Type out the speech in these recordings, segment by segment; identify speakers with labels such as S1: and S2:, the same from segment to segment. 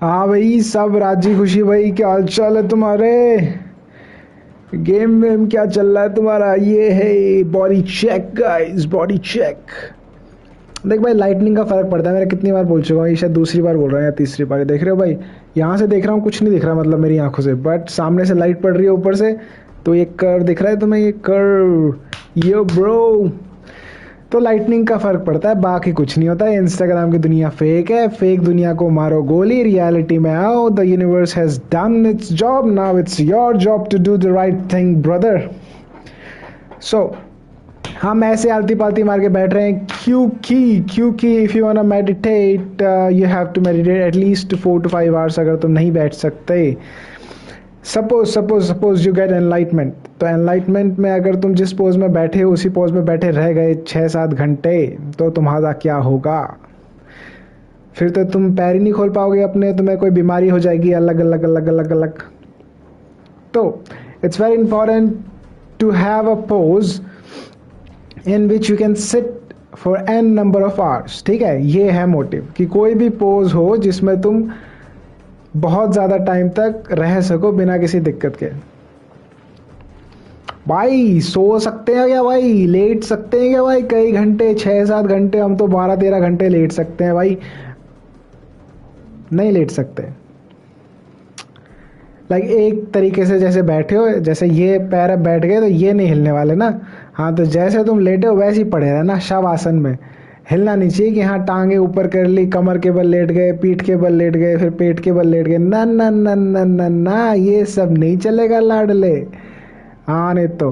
S1: हाँ भाई, सब राजी खुशी भाई। क्या हाल चाल है तुम्हारे? गेम में क्या चल रहा है तुम्हारा? ये है body check guys, body check. देख भाई, लाइटनिंग का फर्क पड़ता है। मैंने कितनी बार बोल चुका हूँ, ये शायद दूसरी बार बोल रहा है या तीसरी बार। देख रहे हो भाई, यहाँ से देख रहा हूँ कुछ नहीं दिख रहा, मतलब मेरी आंखों से, बट सामने से लाइट पड़ रही है ऊपर से, तो ये कर्व दिख रहा है तुम्हें, ये कर्व, यो ब्रो। तो लाइटनिंग का फर्क पड़ता है, बाकी कुछ नहीं होता है। इंस्टाग्राम की दुनिया फेक है, फेक दुनिया को मारो गोली, रियलिटी में आओ। The universe has done its job, now it's your job to do the right thing brother. सो हम ऐसे आलती पालती मार के बैठ रहे हैं क्योंकि if you want to meditate you have to meditate at least 4 to 5 hours। अगर तुम नहीं बैठ सकते, सपोज यू गेट एनलाइटमेंट, तो एनलाइटमेंट में अगर तुम जिस पोज में बैठे हो उसी पोज में बैठे रह गए 6-7 घंटे, तो तुम्हारा क्या होगा? फिर तो तुम पैर ही नहीं खोल पाओगे अपने, तुम्हें कोई बीमारी हो जाएगी अलग अलग अलग अलग अलग। तो it's very important to have a pose in which you can sit for an number of hours. ठीक है, ये है मोटिव कि कोई भी पोज हो जिसमें तुम बहुत ज़्यादा टाइम तक रह सको बिना किसी दिक्कत के। भाई सो सकते हैं क्या भाई? लेट सकते हैं क्या भाई? कई घंटे, 6-7 घंटे, हम तो 12-13 घंटे लेट सकते हैं भाई। नहीं लेट सकते। लाइक एक तरीके से जैसे बैठे हो, जैसे ये पैर अब बैठ गए तो ये नहीं हिलने वाले ना। हाँ, तो जैसे तुम लेटे हो वैसे ही पड़े रहना शव आसन में। हिलना नहीं चाहिए कि हाँ टांगे ऊपर कर ली, कमर के बल लेट गए, पीठ के बल लेट गए, फिर पेट के बल लेट गए। ना ना ना ना ना ना, ये सब नहीं चलेगा लाडले। हाँ, नहीं तो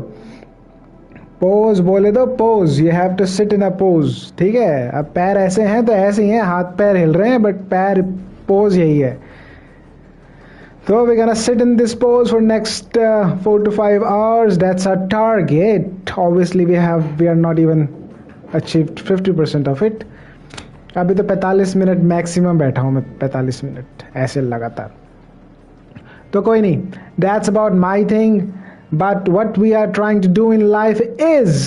S1: पोज बोले तो pose, you have to sit in a pose. ठीक है, अब पैर ऐसे हैं तो ऐसे ही हैं, हाथ पैर हिल रहे हैं, बट पैर पोज यही है। So we're gonna sit in this pose for next 4 to 5 hours. That's our target. Obviously, we are not even achieved 50% of it. अभी तो 45 मिनट मैक्सिमम बैठा हूँ मैं, 45 मिनट ऐसे लगातार। तो कोई नहीं, that's about my thing. But what we are trying to do in life is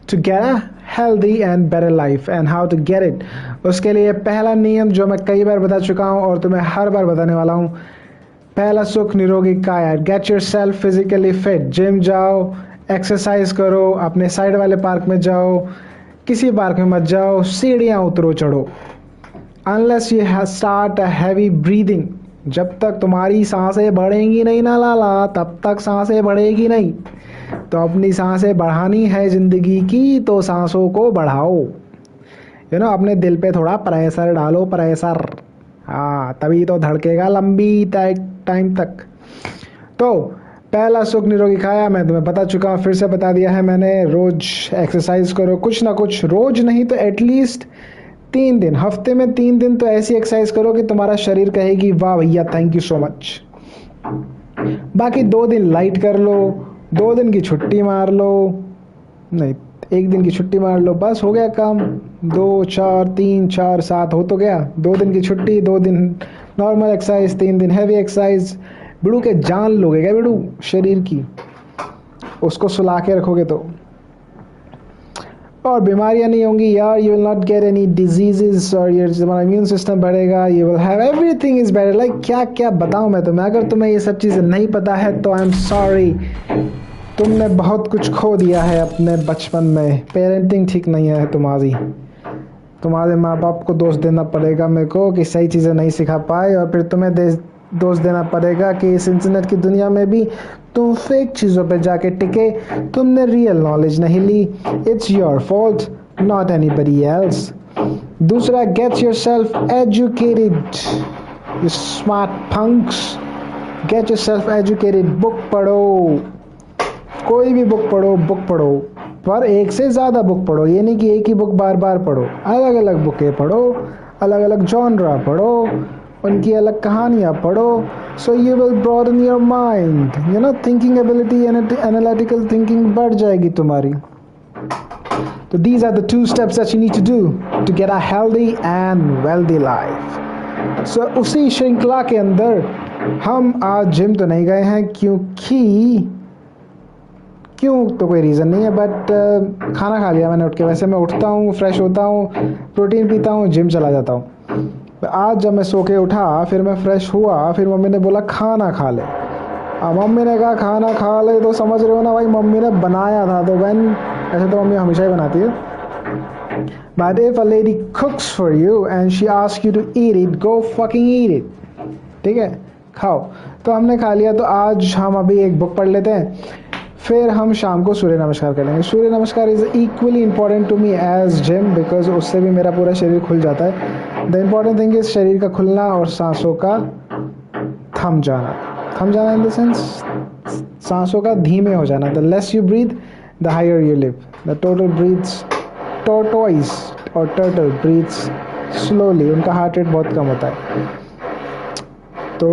S1: to get a healthy and better life, and how to get it. उसके लिए पहला नियम जो मैं कई बार बता चुका हूँ और तुम्हें हर बार बताने वाला हूँ, पहला सुख निरोगी काया। Get your self physically fit. Gym जाओ, एक्सरसाइज करो, अपने साइड वाले पार्क में जाओ, किसी पार्क में मत जाओ, सीढ़ियाँ उतरो चढ़ो। Unless you start a heavy breathing, जब तक तुम्हारी सांसें बढ़ेंगी नहीं ना लाला, तब तक सांसें बढ़ेगी नहीं। तो अपनी सांसें बढ़ानी है ज़िंदगी की, तो सांसों को बढ़ाओ। अपने दिल पे थोड़ा प्रेशर डालो, प्रेशर। हाँ, तभी तो धड़केगा लंबी टाइम तक। तो पहला सुख निरोगी खाया मैं तुम्हें बता चुका हूँ, फिर से बता दिया है मैंने। रोज एक्सरसाइज करो, कुछ ना कुछ, रोज नहीं तो एटलीस्ट 3 दिन, हफ्ते में 3 दिन तो ऐसी एक्सरसाइज करो कि तुम्हारा शरीर कहेगी वाह भैया, थैंक यू सो मच। बाकी 2 दिन लाइट कर लो, 2 दिन की छुट्टी मार लो, नहीं 1 दिन की छुट्टी मार लो, बस हो गया काम। 2, 4, 3, 4, 7 हो तो गया। 2 दिन की छुट्टी, 2 दिन नॉर्मल एक्सरसाइज, 3 दिन हैवी एक्सरसाइज। बिड़ू के जान लोगे क्या बिड़ू शरीर की? उसको सुला के रखोगे तो। और बीमारियां नहीं होंगी यार, you will not get any diseases, और ये तुम्हारा इम्यून सिस्टम बढ़ेगा, you will have everything is better. Like क्या क्या बताऊं मैं तुम्हें? अगर तुम्हें ये सब चीज़ें नहीं पता है तो आई एम सॉरी, तुमने बहुत कुछ खो दिया है अपने बचपन में। पेरेंटिंग ठीक नहीं है तुम्हारी, तुम्हारे माँ बाप को दोष देना पड़ेगा मेरे को कि सही चीज़ें नहीं सिखा पाए, और फिर तुम्हें दोष देना पड़ेगा कि इस इंटरनेट की दुनिया में भी तुम फेक चीज़ों पे जाके टिके, तुमने रियल नॉलेज नहीं ली। It's your fault, not anybody else. दूसरा, get yourself educated, you smart punks. Get yourself educated. Book पढ़ो, कोई भी बुक पढ़ो, पर एक से ज़्यादा बुक पढ़ो। ये नहीं कि एक ही बुक बार बार पढ़ो, अलग अलग बुकें पढ़ो, अलग अलग जॉनरा पढ़ो, उनकी अलग कहानियाँ पढ़ो। So you will broaden your mind, thinking ability, analytical thinking बढ़ जाएगी तुम्हारी। तो these are the 2 steps that you need to do to get a healthy and wealthy life. सो उसी श्रृंखला के अंदर हम आज जिम तो नहीं गए हैं, क्यों तो कोई रीज़न नहीं है, बट खाना खा लिया मैंने उठ के। वैसे मैं उठता हूँ, फ्रेश होता हूँ, प्रोटीन पीता हूँ, जिम चला जाता हूँ। आज जब मैं सो के उठा, फिर मैं फ्रेश हुआ, फिर मम्मी ने बोला खाना खा ले। अब मम्मी ने कहा खाना खा ले, तो समझ रहे हो ना भाई, मम्मी ने बनाया था। तो व्हेन, ऐसे तो मम्मी हमेशा ही बनाती है, but if a lady cooks for you and she ask you to eat it, go fucking eat it. ठीक है, खाओ। तो हमने खा लिया। तो आज हम अभी एक बुक पढ़ लेते हैं, फिर हम शाम को सूर्य नमस्कार करेंगे। Surya Namaskar is equally important to me as gym, because उससे भी मेरा पूरा शरीर खुल जाता है। द इम्पॉर्टेंट थिंग इज शरीर का खुलना और सांसों का थम जाना। थम जाना इन द सेंस सांसों का धीमे हो जाना। The less you breathe the higher you live. The total breaths tortoise और टर्टल ब्रीथ्स स्लोली, उनका हार्ट रेट बहुत कम होता है। So,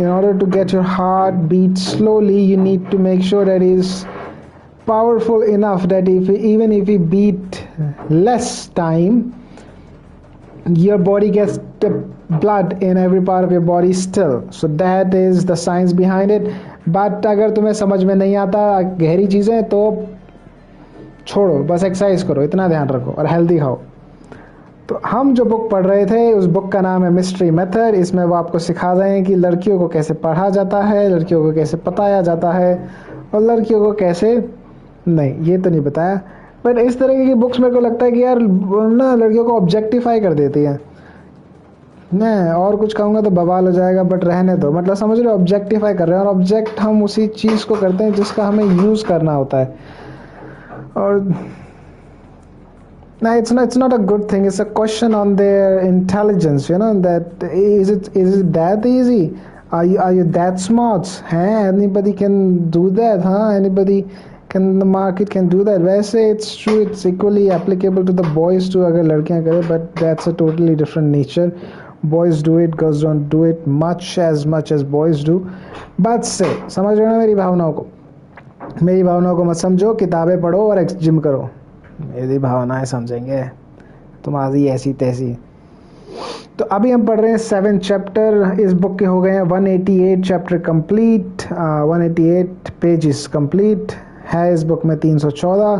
S1: in order to get your heart beat slowly, you need to make sure that it is powerful enough that even if we beat less time, your body gets the blood in every part of your body still. So that is the science behind it. But अगर तुम्हें समझ में नहीं आता गहरी चीज़ें, तो छोड़ो, बस एक्सरसाइज करो, इतना ध्यान रखो, और हेल्दी खाओ। तो हम जो बुक पढ़ रहे थे, उस बुक का नाम है मिस्ट्री मेथड। इसमें वो आपको सिखा रहे हैं कि लड़कियों को कैसे पढ़ा जाता है, लड़कियों को कैसे बताया जाता है, और लड़कियों को कैसे नहीं, ये तो नहीं बताया। बट इस तरह की बुक्स मेरे को लगता है कि यार ना लड़कियों को ऑब्जेक्टिफाई कर देती है। मैं और कुछ कहूँगा तो बवाल हो जाएगा, बट रहने दो। मतलब समझ रहे हो, ऑब्जेक्टिफाई कर रहे हैं, और ऑब्जेक्ट हम उसी चीज़ को करते हैं जिसका हमें यूज़ करना होता है। और now it's not a good thing. It's a question on their intelligence, you know, that is it that easy? Are you that smart? Huh? Anybody can do that, huh? Anybody can, the market can do that. वैसे it's true, it's equally applicable to the boys too, अगर लड़कियां करें, but that's a totally different nature. Boys do it, girls don't do it much as boys do. But से समझ रहे हो ना मेरी भावनाओं को? मेरी भावनाओं को मत समझो, किताबें पढ़ो और जिम करो। मेरी भावनाएं समझेंगे, तुम्हारी ऐसी तैसी। तो अभी हम पढ़ रहे हैं 7 चैप्टर इस बुक के हो गए हैं। 188 चैप्टर कंप्लीट, 188 पेजेस कंप्लीट है इस बुक में। 314,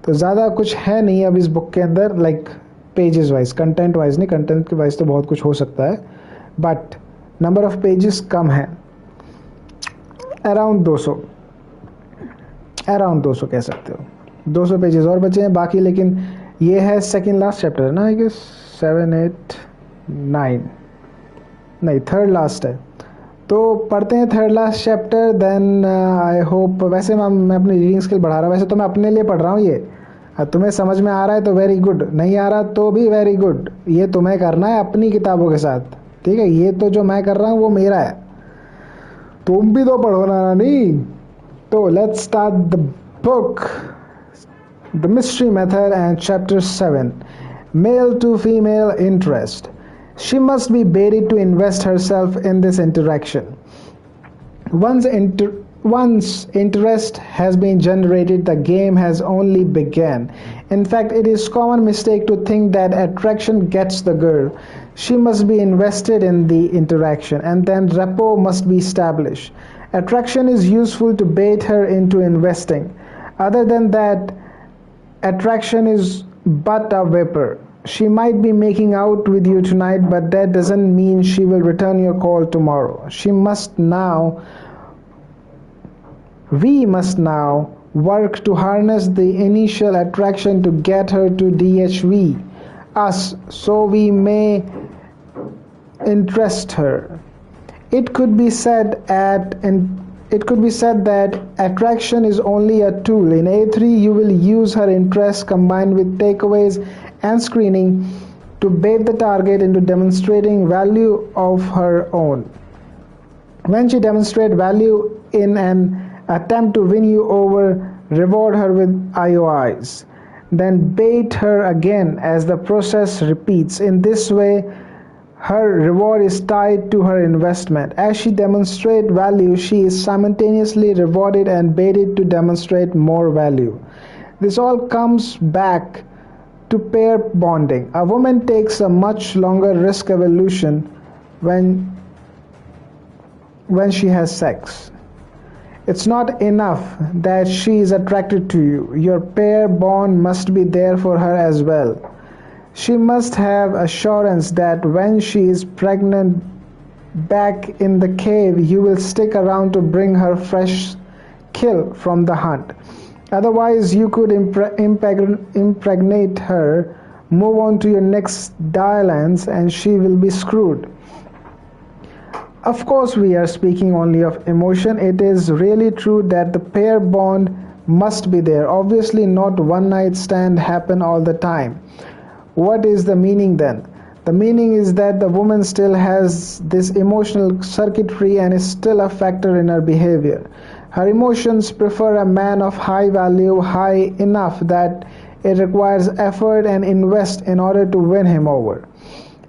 S1: तो ज़्यादा कुछ है नहीं अब इस बुक के अंदर, like pages wise, content wise नहीं। कंटेंट के वाइज तो बहुत कुछ हो सकता है, बट नंबर ऑफ पेजेस कम है, अराउंड 200 कह सकते हो। 200 पेजेस और बचे हैं बाकी, लेकिन ये है सेकंड लास्ट चैप्टर है ना, आई गेस 7, 8, 9, नहीं थर्ड लास्ट है। तो पढ़ते हैं third last chapter, then I hope. वैसे मैं अपनी रीडिंग स्किल बढ़ा रहा हूँ, वैसे तो मैं अपने लिए पढ़ रहा हूँ ये। तुम्हें समझ में आ रहा है तो वेरी गुड, नहीं आ रहा तो भी वेरी गुड। ये तुम्हें करना है अपनी किताबों के साथ, ठीक है। ये तो जो मैं कर रहा हूँ वो मेरा है, तुम भी तो पढ़ो ना नहीं। तो let's start the book, The Mystery Method, and Chapter 7, Male to Female Interest. She must be baited to invest herself in this interaction. Once interest has been generated, the game has only begun. In fact, it is common mistake to think that attraction gets the girl. She must be invested in the interaction, and then rapport must be established. Attraction is useful to bait her into investing. Other than that, attraction is but a vapor. She might be making out with you tonight, but that doesn't mean she will return your call tomorrow. We must now work to harness the initial attraction to get her to DHV us, so we may interest her. It could be said that attraction is only a tool. In A3, you will use her interest combined with takeaways and screening to bait the target into demonstrating value of her own. When she demonstrates value in an attempt to win you over, reward her with IOIs. Then bait her again as the process repeats. In this way, her reward is tied to her investment. As she demonstrates value, she is simultaneously rewarded and baited to demonstrate more value. This all comes back to pair bonding. A woman takes a much longer risk evolution when she has sex. It's not enough that she is attracted to you. Your pair bond must be there for her as well. She must have assurance that when she is pregnant back in the cave, you will stick around to bring her fresh kill from the hunt. Otherwise, you could impregnate her, move on to your next dialands, and she will be screwed. Of course, we are speaking only of emotion. It is really true that the pair bond must be there. Obviously, not one night stand happen all the time. What is the meaning then? The meaning is that the woman still has this emotional circuitry and is still a factor in her behavior. Her emotions prefer a man of high value, high enough that it requires effort and invest in order to win him over.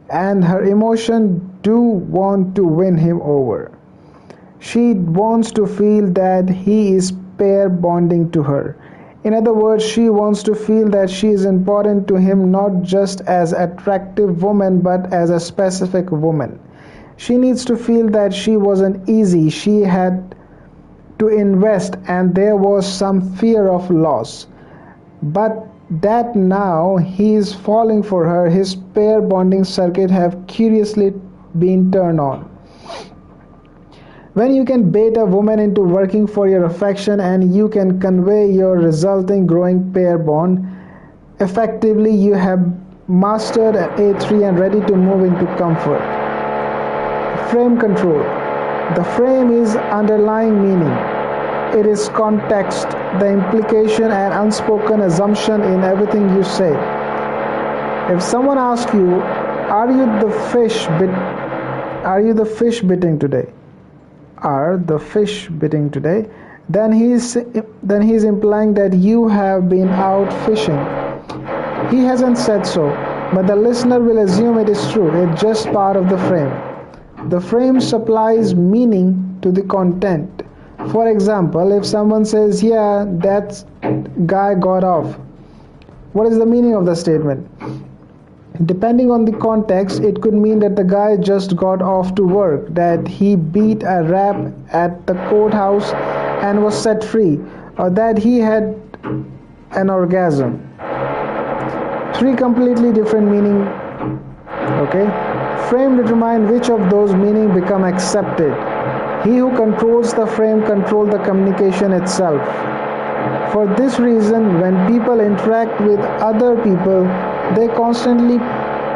S1: And her emotion do want to win him over. She wants to feel that he is pair bonding to her. In other words, she wants to feel that she is important to him not just as attractive woman but as a specific woman. She needs to feel that she wasn't easy. She had to invest and there was some fear of loss. But that now he is falling for her, his pair bonding circuit have curiously been turned on. When you can bait a woman into working for your affection and you can convey your resulting growing pair bond, effectively you have mastered A3 and ready to move into comfort. Frame control. The frame is underlying meaning. It is context, the implication and unspoken assumption in everything you say. If someone asks you, are you the fish biting today? Are the fish biting today? Then he's implying that you have been out fishing. He hasn't said so, but the listener will assume it is true. It's just part of the frame. The frame supplies meaning to the content. For example, if someone says, yeah, that guy got off, what is the meaning of the statement? Depending on the context, it could mean that the guy just got off to work, that he beat a rap at the courthouse and was set free, or that he had an orgasm. Three completely different meaning. Okay? Frame determine which of those meaning become accepted. He who controls the frame controls the communication itself. For this reason, when people interact with other people, they constantly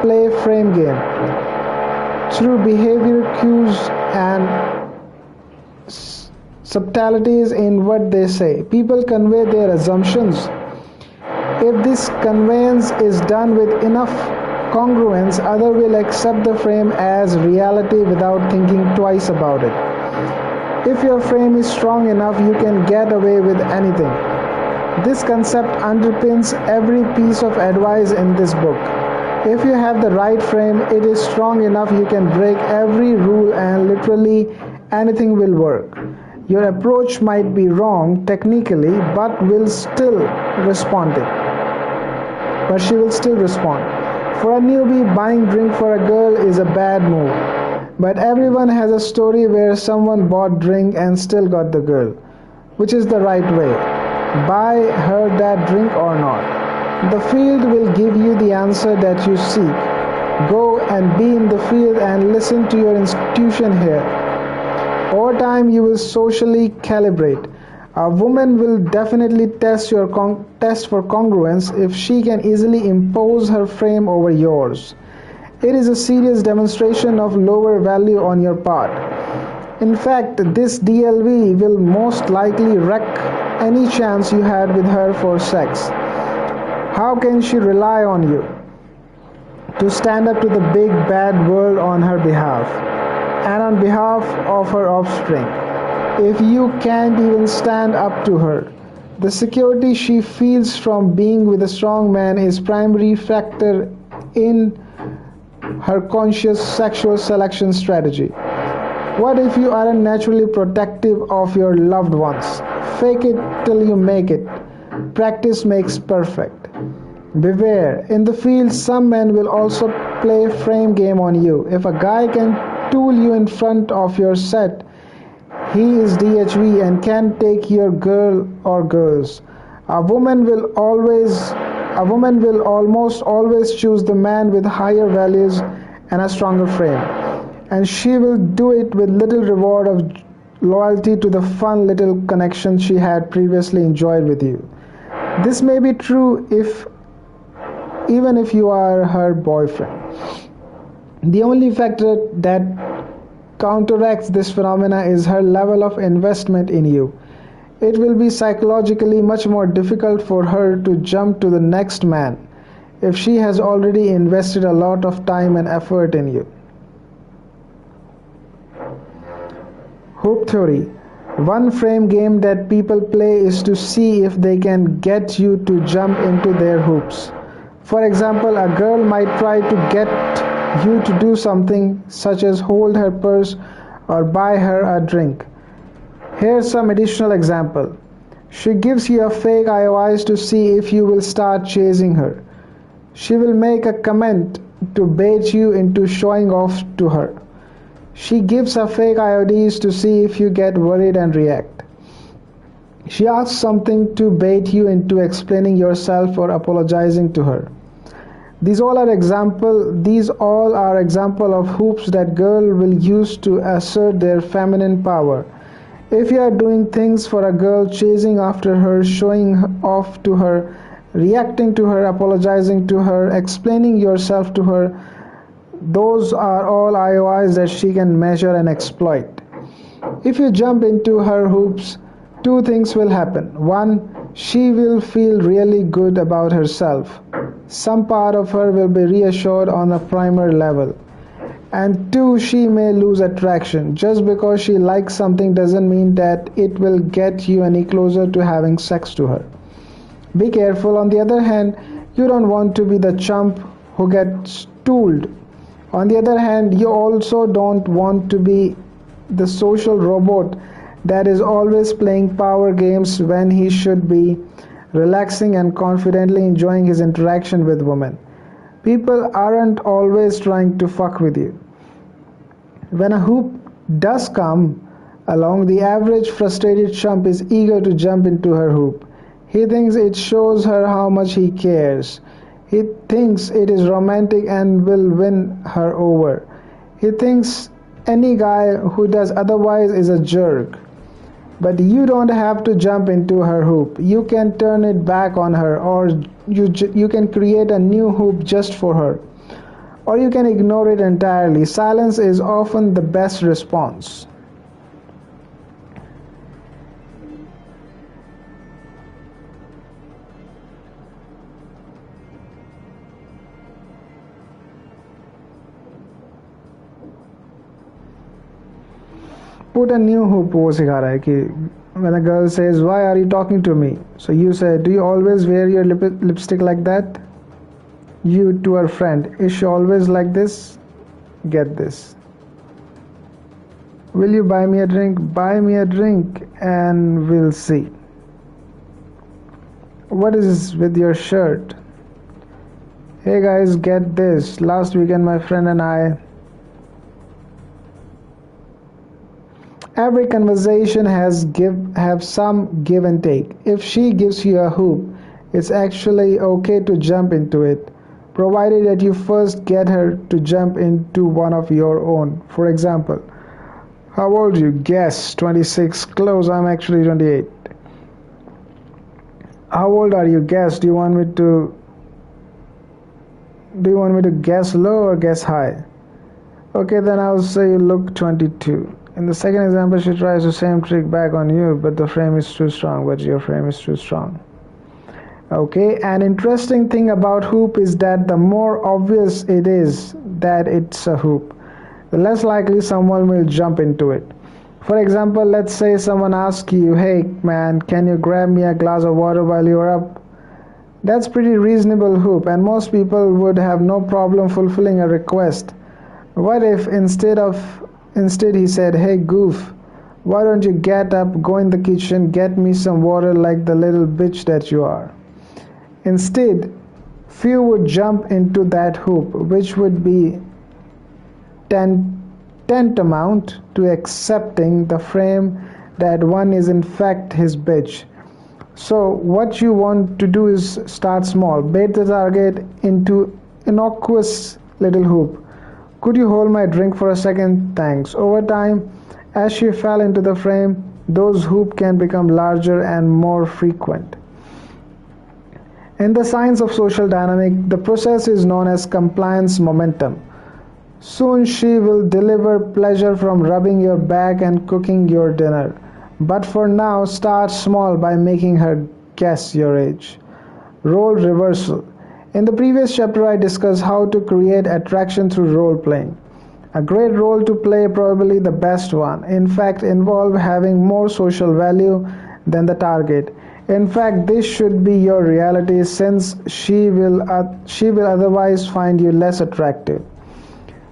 S1: play frame game. Through behavior cues and subtleties in what they say, people convey their assumptions. If this conveyance is done with enough congruence, others will accept the frame as reality without thinking twice about it. If your frame is strong enough, you can get away with anything. This concept underpins every piece of advice in this book. If you have the right frame, it is strong enough you can break every rule and literally anything will work. Your approach might be wrong technically, but she will still respond. For a newbie, buying drink for a girl is a bad move. But everyone has a story where someone bought drink and still got the girl. Which is the right way? Buy her that drink or not? The field will give you the answer that you seek. Go and be in the field and listen to your institution here. Over time, you will socially calibrate. A woman will definitely test for congruence if she can easily impose her frame over yours. It is a serious demonstration of lower value on your part. In fact, this DLV will most likely wreck any chance you had with her for sex. How can she rely on you to stand up to the big bad world on her behalf and on behalf of her offspring if you can't even stand up to her? The security she feels from being with a strong man is primary factor in her conscious sexual selection strategy. What if you aren't naturally protective of your loved ones? Fake it till you make it. Practice makes perfect. Beware, in the field some men will also play frame game on you. If a guy can tool you in front of your set, he is DHV and can take your girl or girls. A woman will always A woman will almost always choose the man with higher values and a stronger frame, and she will do it with little reward of loyalty to the fun little connection she had previously enjoyed with you. This may be true if even if you are her boyfriend. The only factor that counteracts this phenomena is her level of investment in you. It will be psychologically much more difficult for her to jump to the next man if she has already invested a lot of time and effort in you. Hoop theory. One frame game that people play is to see if they can get you to jump into their hoops. For example, a girl might try to get you to do something such as hold her purse or buy her a drink. Here's some additional example. She gives you a fake IOIs to see if you will start chasing her. She will make a comment to bait you into showing off to her. She gives a fake IODs to see if you get worried and react. She asks something to bait you into explaining yourself or apologizing to her. These all are example of hoops that girl will use to assert their feminine power. If you are doing things for a girl, chasing after her, showing off to her, reacting to her, apologizing to her, explaining yourself to her, those are all IOIs that she can measure and exploit. If you jump into her hoops, two things will happen. One, she will feel really good about herself. Some part of her will be reassured on a primer level. And two, she may lose attraction. Just because she likes something doesn't mean that it will get you any closer to having sex to her. Be careful. On the other hand, you don't want to be the chump who gets tooled. On the other hand, you also don't want to be the social robot that is always playing power games when he should be relaxing and confidently enjoying his interaction with women. People aren't always trying to fuck with you. When a hoop does come along, the average frustrated chump is eager to jump into her hoop. He thinks it shows her how much he cares. He thinks it is romantic and will win her over. He thinks any guy who does otherwise is a jerk. But you don't have to jump into her hoop. You can turn it back on her, or you can create a new hoop just for her. Or you can ignore it entirely. Silence is often the best response. Put a new hoop वो सिखा रहा है कि when a girl says why are you talking to me, so you say do you always wear your lipstick like that? You to her friend, is she always like this? Get this. Will you buy me a drink? Buy me a drink and we'll see. What is with your shirt? Hey guys, get this. Last weekend my friend and I. Every conversation have some give and take. If she gives you a hoop, it's actually okay to jump into it, provided that you first get her to jump into one of your own. For example, how old are you? Guess. 26. Close. I'm actually 28. How old are you? Guess. Do you want me to guess low or guess high? Okay, then I'll say you look 22. In the second example, she tries the same trick back on you, but the frame is too strong, but your frame is too strong. Okay, an interesting thing about hoop is that the more obvious it is that it's a hoop, the less likely someone will jump into it. For example, let's say someone asks you, hey man, can you grab me a glass of water while you're up? That's pretty reasonable hoop, and most people would have no problem fulfilling a request. What if Instead he said, hey goof, why don't you get up, go in the kitchen, get me some water like the little bitch that you are. Instead, few would jump into that hoop, which would be tantamount to accepting the frame that one is in fact his bitch. So what you want to do is start small. Bait the target into innocuous little hoop. Could you hold my drink for a second? Thanks. Over time, as she fell into the frame, those hoops can become larger and more frequent. In the science of social dynamic, the process is known as compliance momentum. Soon she will deliver pleasure from rubbing your back and cooking your dinner. But for now, start small by making her guess your age. Role reversal. In the previous chapter, I discussed how to create attraction through role playing. A great role to play, probably the best one, in fact, involve having more social value than the target. In fact, this should be your reality since she will otherwise find you less attractive.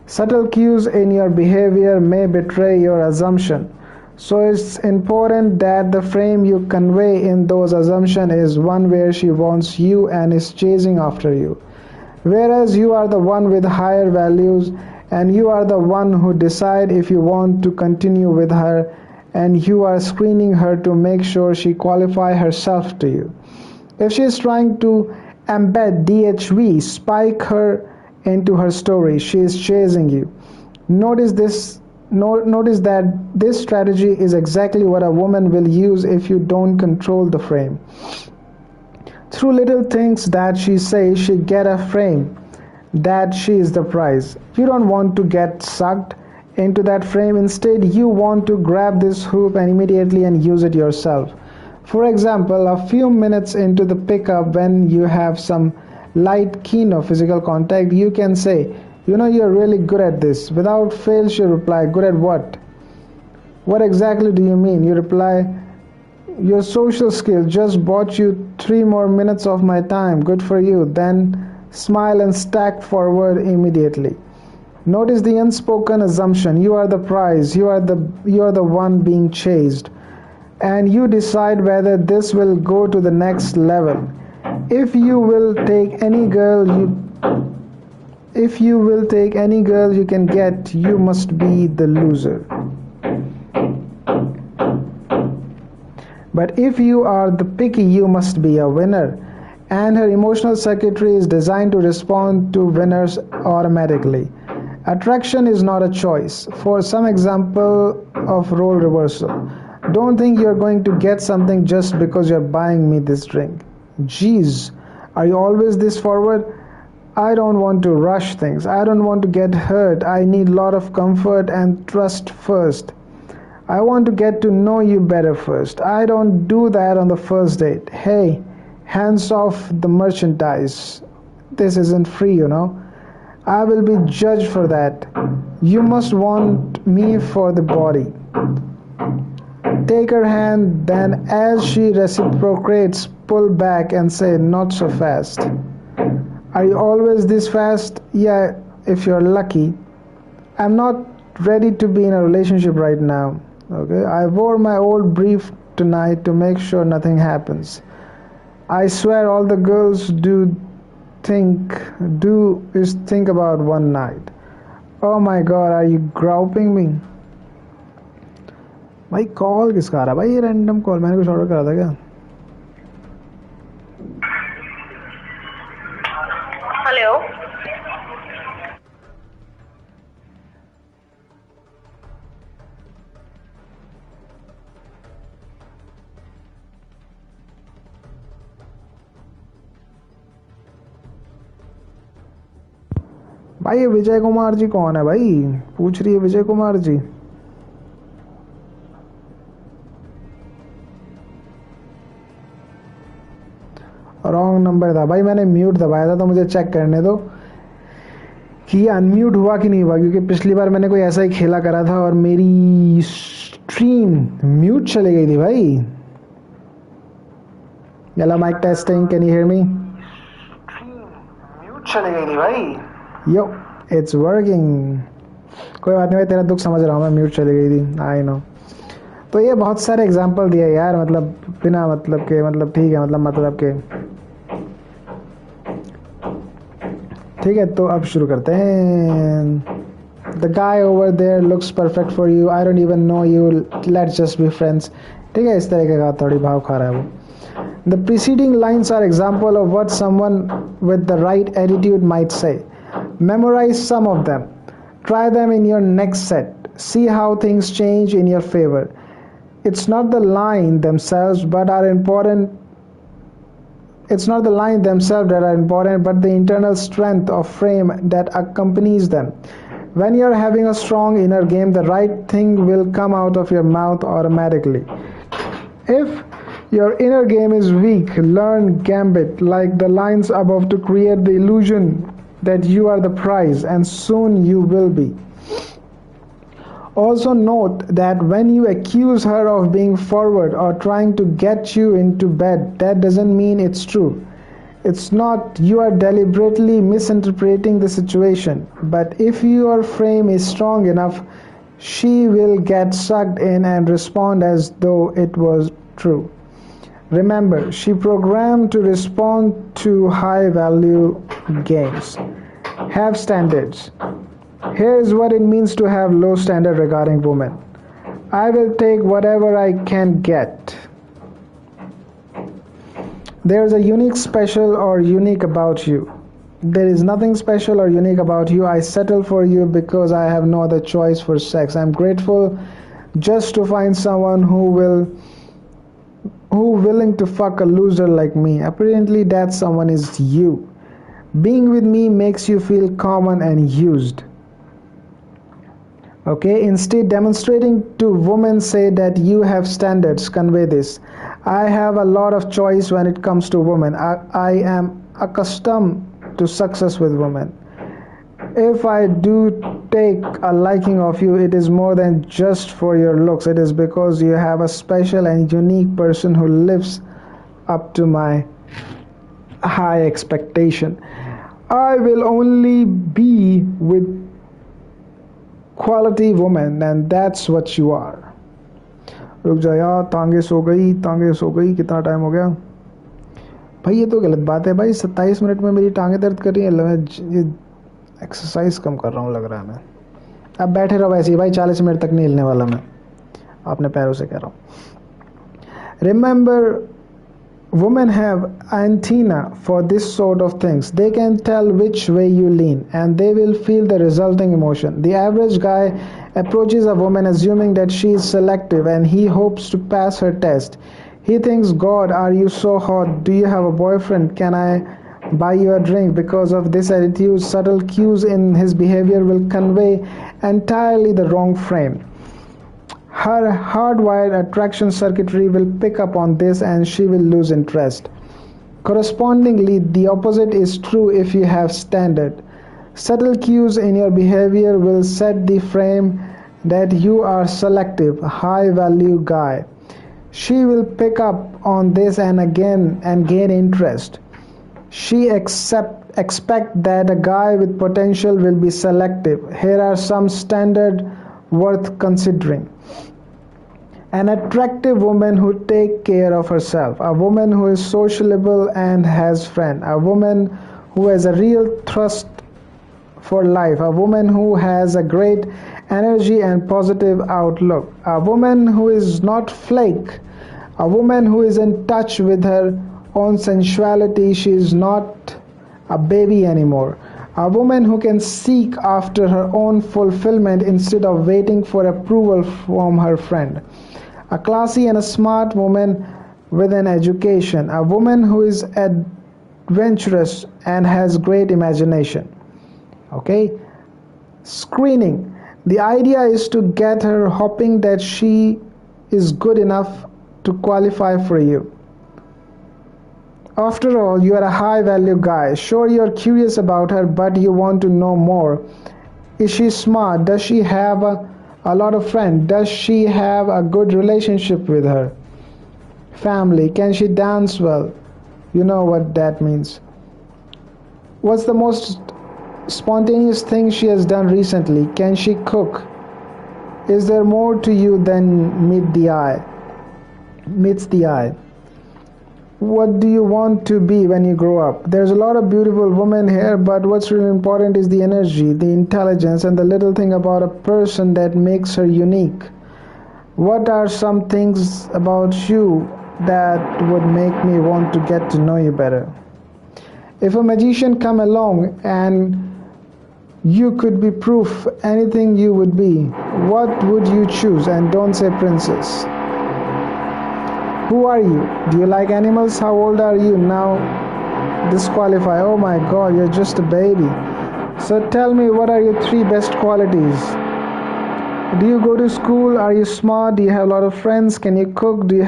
S1: Subtle cues in your behavior may betray your assumption. So it's important that the frame you convey in those assumptions is one where she wants you and is chasing after you. Whereas you are the one with higher values and you are the one who decide if you want to continue with her and you are screening her to make sure she qualify herself to you. If she is trying to embed DHV, spike her into her story, she is chasing you. Notice this notice that this strategy is exactly what a woman will use if you don't control the frame. Through little things that she says, she get a frame that she is the prize. You don't want to get sucked into that frame. Instead, you want to grab this hoop and immediately and use it yourself. For example, a few minutes into the pickup, when you have some light keen of physical contact, you can say, you know, you're really good at this. Without fail, she reply, good at what? What exactly do you mean? You reply, your social skill just bought you 3 more minutes of my time. Good for you. Then smile and stack forward immediately. Notice the unspoken assumption. You are the prize. You are the one being chased. And you decide whether this will go to the next level. If you will take any girl you can get, you must be the loser. But if you are the picky, you must be a winner. And her emotional circuitry is designed to respond to winners automatically. Attraction is not a choice. For some example of role reversal, don't think you're going to get something just because you're buying me this drink. Geez, are you always this forward? I don't want to rush things. I don't want to get hurt. I need a lot of comfort and trust first. I want to get to know you better first. I don't do that on the first date. Hey, hands off the merchandise. This isn't free, you know. I will be judged for that. You must want me for the body. Take her hand, then as she reciprocates, pull back and say, not so fast. Are you always this fast? Yeah, if you're lucky. I'm not ready to be in a relationship right now. Okay, I wore my old brief tonight to make sure nothing happens. I swear all the girls do is think about one night. Oh my god, are you groping me? भाई call किसका आ रहा है भाई? ये random call, मैंने कुछ order करा था क्या?
S2: हेलो
S1: भाई ये विजय कुमार जी कौन है भाई? पूछ रही है विजय कुमार जी. रॉन्ग नंबर था भाई, मैंने म्यूट दबाया था, तो मुझे चेक करने दो कि अनम्यूट हुआ कि नहीं हुआ, क्योंकि पिछली बार मैंने कोई ऐसा ही खेला करा था और मेरी स्ट्रीम म्यूट चली गई थी भाई. Hello mic testing, can you hear me? Mute चली गई थी भाई. Yo it's working. कोई बात नहीं भाई, तेरा दुख समझ रहा हूँ मैं, म्यूट चली गई थी, आई नो. तो ये बहुत सारे एग्जांपल दिए यार, मतलब बिना मतलब के, मतलब ठीक है, मतलब के. ठीक है, तो अब शुरू करते हैं. The guy over there looks perfect for you, I don't even know you, let's just be friends. ठीक है, इस तरीके का थोड़ी भाव खा रहा है वो. The preceding lines are example of what someone with the right attitude might say. Memorize some of them. Try them in your next set. See how things change in your favor. It's not the line themselves but are important It's not the line themselves that are important, but the internal strength of frame that accompanies them. When you're having a strong inner game, the right thing will come out of your mouth automatically. If your inner game is weak, learn gambit like the lines above to create the illusion that you are the prize, and soon you will be. Also note that when you accuse her of being forward or trying to get you into bed, that doesn't mean it's true. It's not you are deliberately misinterpreting the situation, but if your frame is strong enough, she will get sucked in and respond as though it was true. Remember, she programmed to respond to high value games. Have standards. Here is what it means to have low standard regarding women. I will take whatever I can get. There is a unique, special, or unique about you. There is nothing special or unique about you. I settle for you because I have no other choice for sex. I'm grateful just to find someone who willing to fuck a loser like me. Apparently that someone is you. Being with me makes you feel common and used. Okay, instead demonstrating to women, say that you have standards. Convey this: I have a lot of choice when it comes to women. I am accustomed to success with women. If I do take a liking of you, it is more than just for your looks. It is because you have a special and unique person who lives up to my high expectation. I will only be with quality woman, and that's what you are. रुक जा यार, तांगे सो गई। कितना time हो गया भाई? ये तो गलत बात है भाई। 27 मिनट में मेरी टांगे दर्द कर रही है। मैं ये एक्सरसाइज कम कर रहा हूँ लग रहा है। मैं अब बैठे रहो वैसे ही भाई, 40 मिनट तक नहीं हिलने वाला मैं, अपने पैरों से कह रहा हूँ। Remember, women have antenna for this sort of things. They can tell which way you lean, and they will feel the resulting emotion. The average guy approaches a woman assuming that she is selective, and he hopes to pass her test. He thinks, God, are you so hot? Do you have a boyfriend? Can I buy you a drink? Because of this attitude, subtle cues in his behavior will convey entirely the wrong frame. Her hardwired attraction circuitry will pick up on this, and she will lose interest. Correspondingly, the opposite is true if you have standard. Subtle cues in your behavior will set the frame that you are selective, high value guy. She will pick up on this and gain interest. She expect that a guy with potential will be selective. Here are some standard worth considering. An attractive woman who takes care of herself, a woman who is sociable and has friends, a woman who has a real thirst for life, a woman who has a great energy and positive outlook, a woman who is not flake, a woman who is in touch with her own sensuality. She is not a baby anymore. A woman who can seek after her own fulfillment instead of waiting for approval from her friend. A classy and a smart woman with an education. A woman who is adventurous and has great imagination. Okay? Screening. The idea is to get her hoping that she is good enough to qualify for you. After all, you are a high value guy. Sure, you're curious about her, but you want to know more. Is she smart? Does she have a lot of friends? Does she have a good relationship with her family? Can she dance well? You know what that means. What's the most spontaneous thing she has done recently? Can she cook? Is there more to you than meets the eye? What do you want to be when you grow up? There's a lot of beautiful women here, but what's really important is the energy, the intelligence, and the little thing about a person that makes her unique. What are some things about you that would make me want to get to know you better. If a magician come along and you could be proof anything you would be, what would you choose? And don't say princess. Who are you? Do you like animals? How old are you? Now disqualify. Oh my god, you're just a baby. So tell me, what are your 3 best qualities? Do you go to school? Are you smart? Do you have a lot of friends? Can you cook? Do you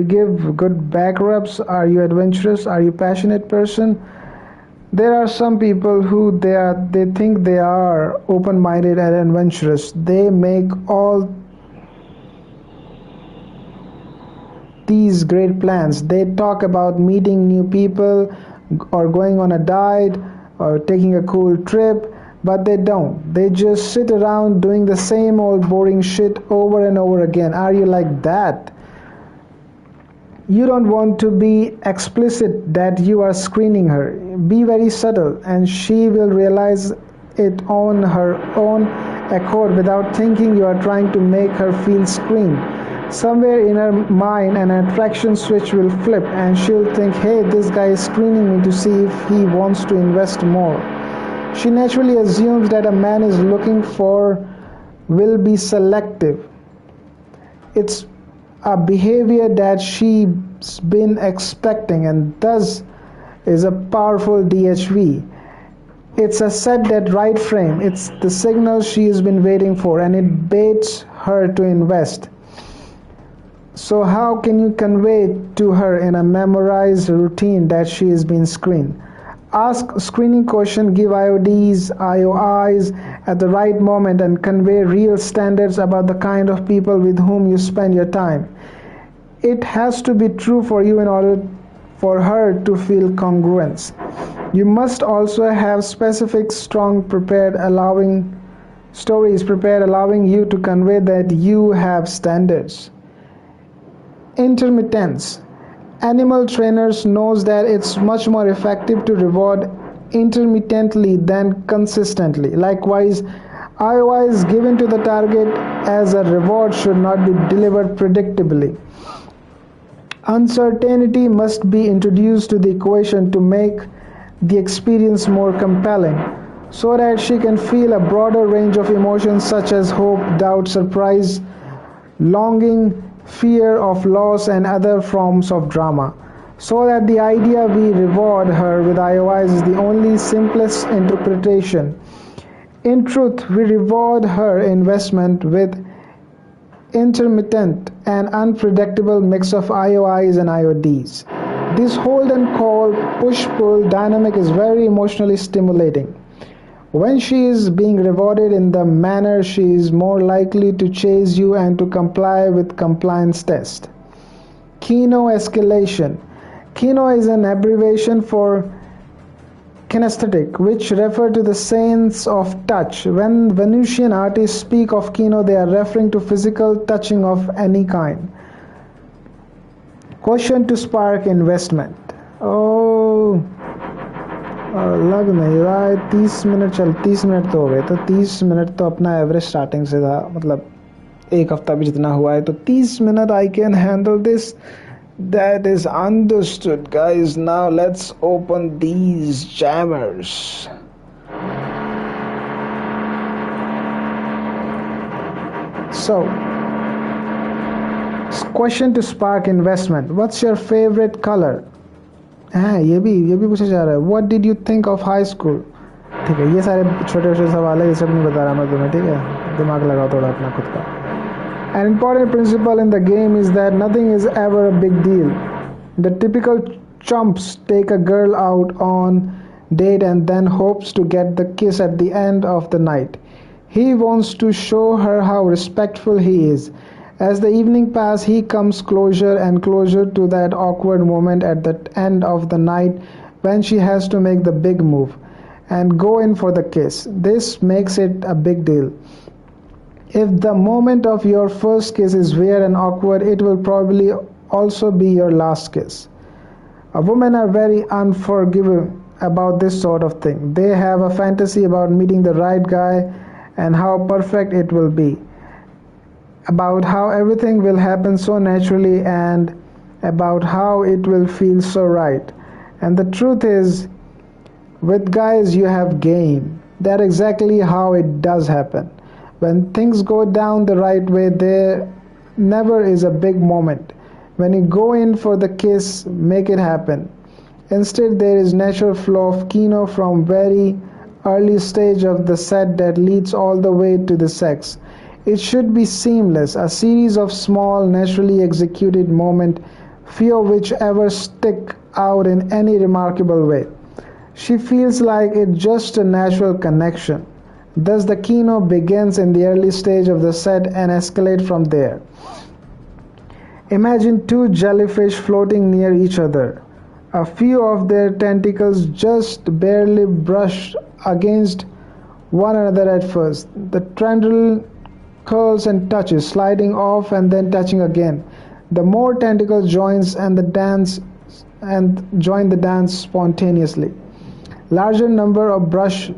S1: give good back rubs? Are you adventurous? Are you passionate person? There are some people who they think they are open-minded and adventurous. They make all these great plans. They talk about meeting new people or going on a diet or taking a cool trip, but they don't. They just sit around doing the same old boring shit over and over again. Are you like that? You don't want to be explicit that you are screening her. Be very subtle and she will realize it on her own accord without thinking you are trying to make her feel screened. Somewhere in her mind an attraction switch will flip and she'll think, hey, this guy is screening me to see if he wants to invest more. She naturally assumes that a man is looking for will be selective. It's a behavior that she's been expecting and thus is a powerful DHV. It's a set that right frame. It's the signal she has been waiting for and it baits her to invest. So how can you convey to her in a memorized routine that she has been screened? Ask screening question, give IODs, IOIs at the right moment and convey real standards about the kind of people with whom you spend your time. It has to be true for you in order for her to feel congruence. You must also have specific, strong, stories prepared allowing you to convey that you have standards. Intermittence. Animal trainers knows that it's much more effective to reward intermittently than consistently. Likewise, IOIs given to the target as a reward should not be delivered predictably. Uncertainty must be introduced to the equation to make the experience more compelling, so that she can feel a broader range of emotions such as hope, doubt, surprise, longing, fear of loss and other forms of drama, so that the idea we reward her with IOIs is the only simplest interpretation. In truth, we reward her investment with intermittent and unpredictable mix of IOIs and IODs. This hold and call, push-pull dynamic is very emotionally stimulating. When she is being rewarded in the manner, she is more likely to chase you and to comply with compliance test. Kino escalation. Kino is an abbreviation for kinesthetic, which refer to the sense of touch. When Venusian artists speak of Kino, they are referring to physical touching of any kind. Question to spark investment. लग नहीं रहा है 30 minute तो हो गए, तो 30 minute तो अपना एवरेज स्टार्टिंग से था, मतलब एक हफ्ता भी जितना हुआ है, तो 30 minute I can handle this. That is understood, guys. Now let's open these jammers. So, question to spark investment. What's your favorite color? हाँ, ये भी पूछा जा रहा है. What did you think of high school? ठीक है, ये सारे छोटे छोटे सवाल है, ये सब नहीं बता रहा मैं तुम्हें, ठीक है, दिमाग लगाओ थोड़ा अपना खुद का. An important principle in the game is that nothing is ever a big deal. The typical chumps take a girl out on date and then hopes to get the kiss at the end of the night. He wants to show her how respectful he is. As the evening passes, he comes closer and closer to that awkward moment at the end of the night when she has to make the big move and go in for the kiss. This makes it a big deal. If the moment of your first kiss is weird and awkward, it will probably also be your last kiss. Women are very unforgiving about this sort of thing. They have a fantasy about meeting the right guy and how perfect it will be. about how everything will happen so naturally and about how it will feel so right. And the truth is, with guys, you have game. That's exactly how it does happen. When things go down the right way, there never is a big moment. When you go in for the kiss, make it happen. Instead, there is natural flow of kino from very early stage of the set that leads all the way to the sex. It should be seamless, a series of small, naturally executed moments, few of which ever stick out in any remarkable way. She feels like it's just a natural connection. Thus, the kino begins in the early stage of the set and escalates from there. Imagine two jellyfish floating near each other. A few of their tentacles just barely brush against one another at first. The tendril curls and touches, sliding off and then touching again. The more tentacles join the dance spontaneously. Larger number of brush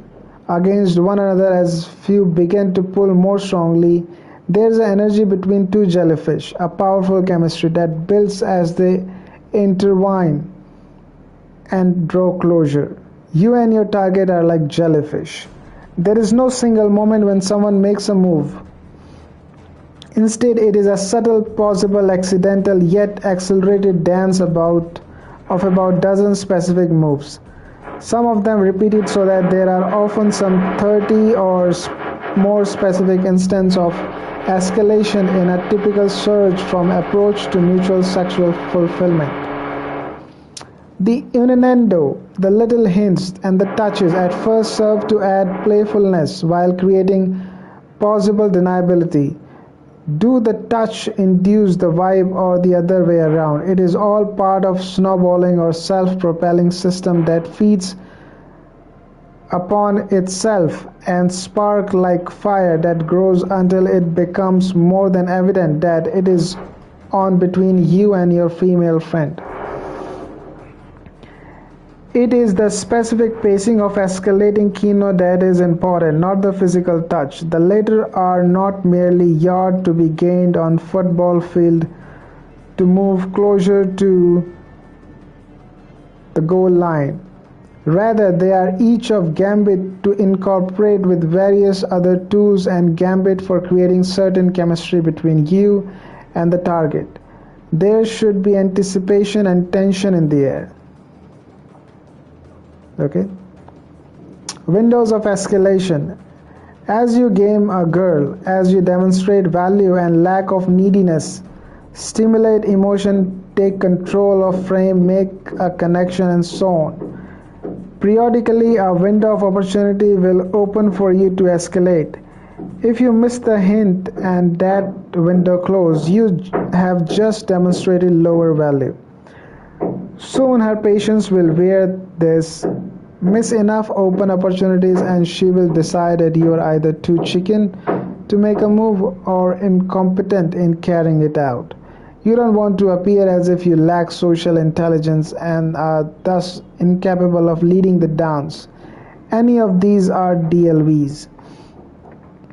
S1: against one another as few begin to pull more strongly. There's an energy between two jellyfish, a powerful chemistry that builds as they intertwine and draw closer. You and your target are like jellyfish. There is no single moment when someone makes a move. Instead, it is a subtle, possible, accidental, yet accelerated dance of about dozen specific moves. Some of them repeated so that there are often some 30 or more specific instances of escalation in a typical surge from approach to mutual sexual fulfillment. The innuendo, the little hints, and the touches at first serve to add playfulness while creating possible deniability. Do the touch induce the vibe or the other way around? It is all part of snowballing or self-propelling system that feeds upon itself and spark like fire that grows until it becomes more than evident that it is on between you and your female friend. It is the specific pacing of escalating kino that is important, not the physical touch. The latter are not merely yards to be gained on football field to move closer to the goal line. Rather, they are each of gambit to incorporate with various other tools and gambit for creating certain chemistry between you and the target. There should be anticipation and tension in the air. Okay. Windows of escalation. As you game a girl, as you demonstrate value and lack of neediness, stimulate emotion, take control of frame, make a connection, and so on. Periodically, a window of opportunity will open for you to escalate. If you miss the hint and that window closes, you have just demonstrated lower value. Soon her patience will wear this. Miss enough open opportunities and she will decide that you are either too chicken to make a move or incompetent in carrying it out. You don't want to appear as if you lack social intelligence and are thus incapable of leading the dance. Any of these are DLVs.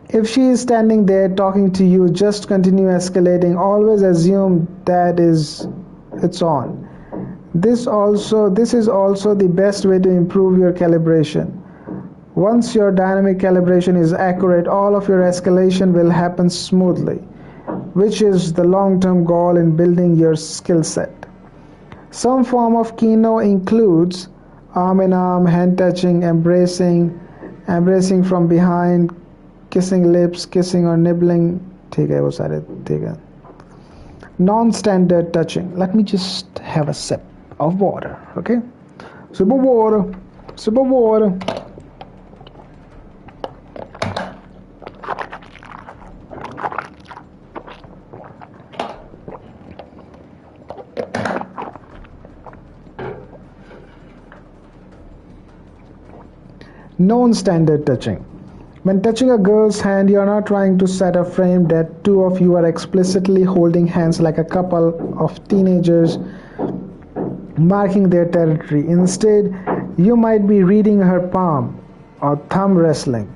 S1: If she is standing there talking to you, just continue escalating. Always assume that it's on. This is also the best way to improve your calibration. Once your dynamic calibration is accurate, all of your escalation will happen smoothly, which is the long-term goal in building your skill set. Some form of kino includes arm in arm, hand touching, embracing from behind, kissing lips, kissing or nibbling. ठीक है वो सारे ठीक है. Non-standard touching. Let me just have a sip of water, okay? Sip of water, sip of water. Non-standard touching. When touching a girl's hand, you are not trying to set a frame that two of you are explicitly holding hands like a couple of teenagers marking their territory. Instead, you might be reading her palm or thumb wrestling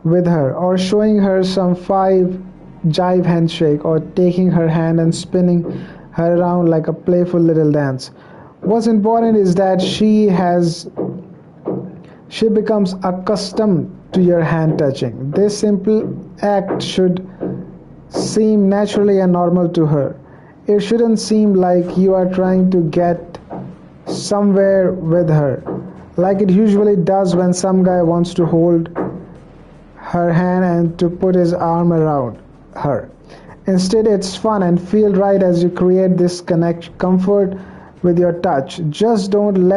S1: with her or showing her some 5 jive handshake or taking her hand and spinning her around like a playful little dance. What's important is that she becomes accustomed to your hand touching. This simple act should seem naturally and normal to her. It shouldn't seem like you are trying to get somewhere with her, like it usually does when some guy wants to hold her hand and to put his arm around her. Instead, it's fun and feel right as you create this comfort with your touch. Just don't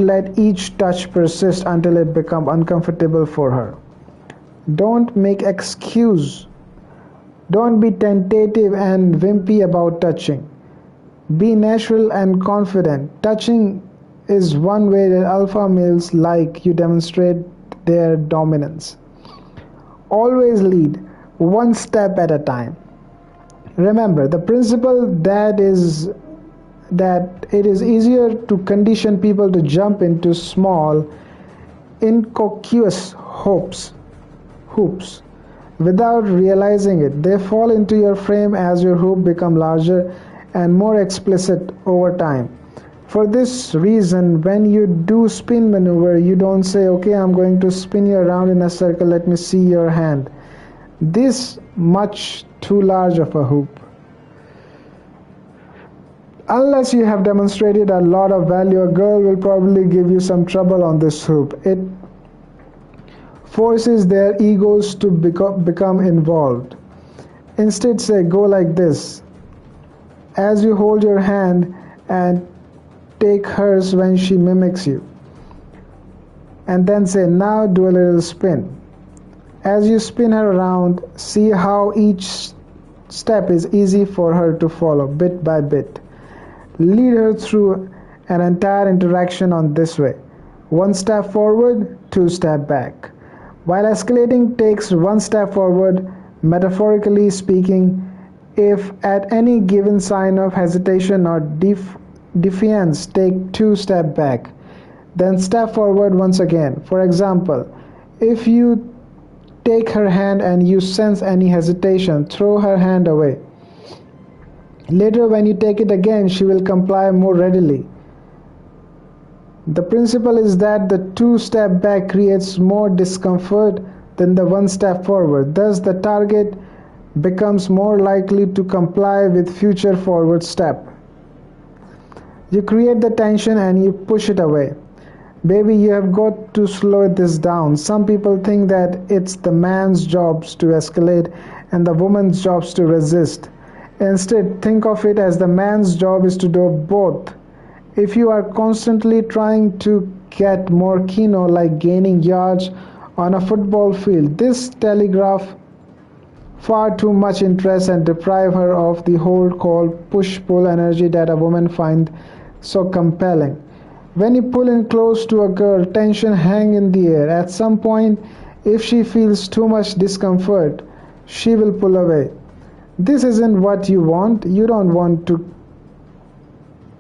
S1: let each touch persist until it becomes uncomfortable for her. Don't make excuse. Don't be tentative and wimpy about touching. Be natural and confident. Touching is one way that alpha males like you demonstrate their dominance. Always lead one step at a time. Remember the principle that it is easier to condition people to jump into small, innocuous hoops without realizing it. They fall into your frame as your hoop become larger and more explicit over time. For this reason, when you do spin maneuver, you don't say, okay, I'm going to spin you around in a circle, let me see your hand. This much too large of a hoop. Unless you have demonstrated a lot of value, a girl will probably give you some trouble on this hoop. It forces their egos to become involved. Instead, say, go like this. As you hold your hand and take hers when she mimics you. And then say, now do a little spin. As you spin her around, see how each step is easy for her to follow, bit by bit. Lead her through an entire interaction on this way. One step forward, two step back. While escalating takes one step forward, metaphorically speaking, if at any given sign of hesitation or defiance, take two step back. Then step forward once again. For example, if you take her hand and you sense any hesitation, throw her hand away. Later, when you take it again, she will comply more readily. The principle is that the two-step back creates more discomfort than the one step forward. Thus, the target becomes more likely to comply with future forward step. You create the tension and you push it away. Baby, you have got to slow this down. Some people think that it's the man's jobs to escalate and the woman's jobs to resist. Instead, think of it as the man's job is to do both. If you are constantly trying to get more kino, like gaining yards on a football field, this telegraph far too much interest and deprive her of the hold called push-pull energy that a woman finds so compelling. When you pull in close to a girl, tension hangs in the air. At some point, if she feels too much discomfort, she will pull away. This isn't what you want. You don't want to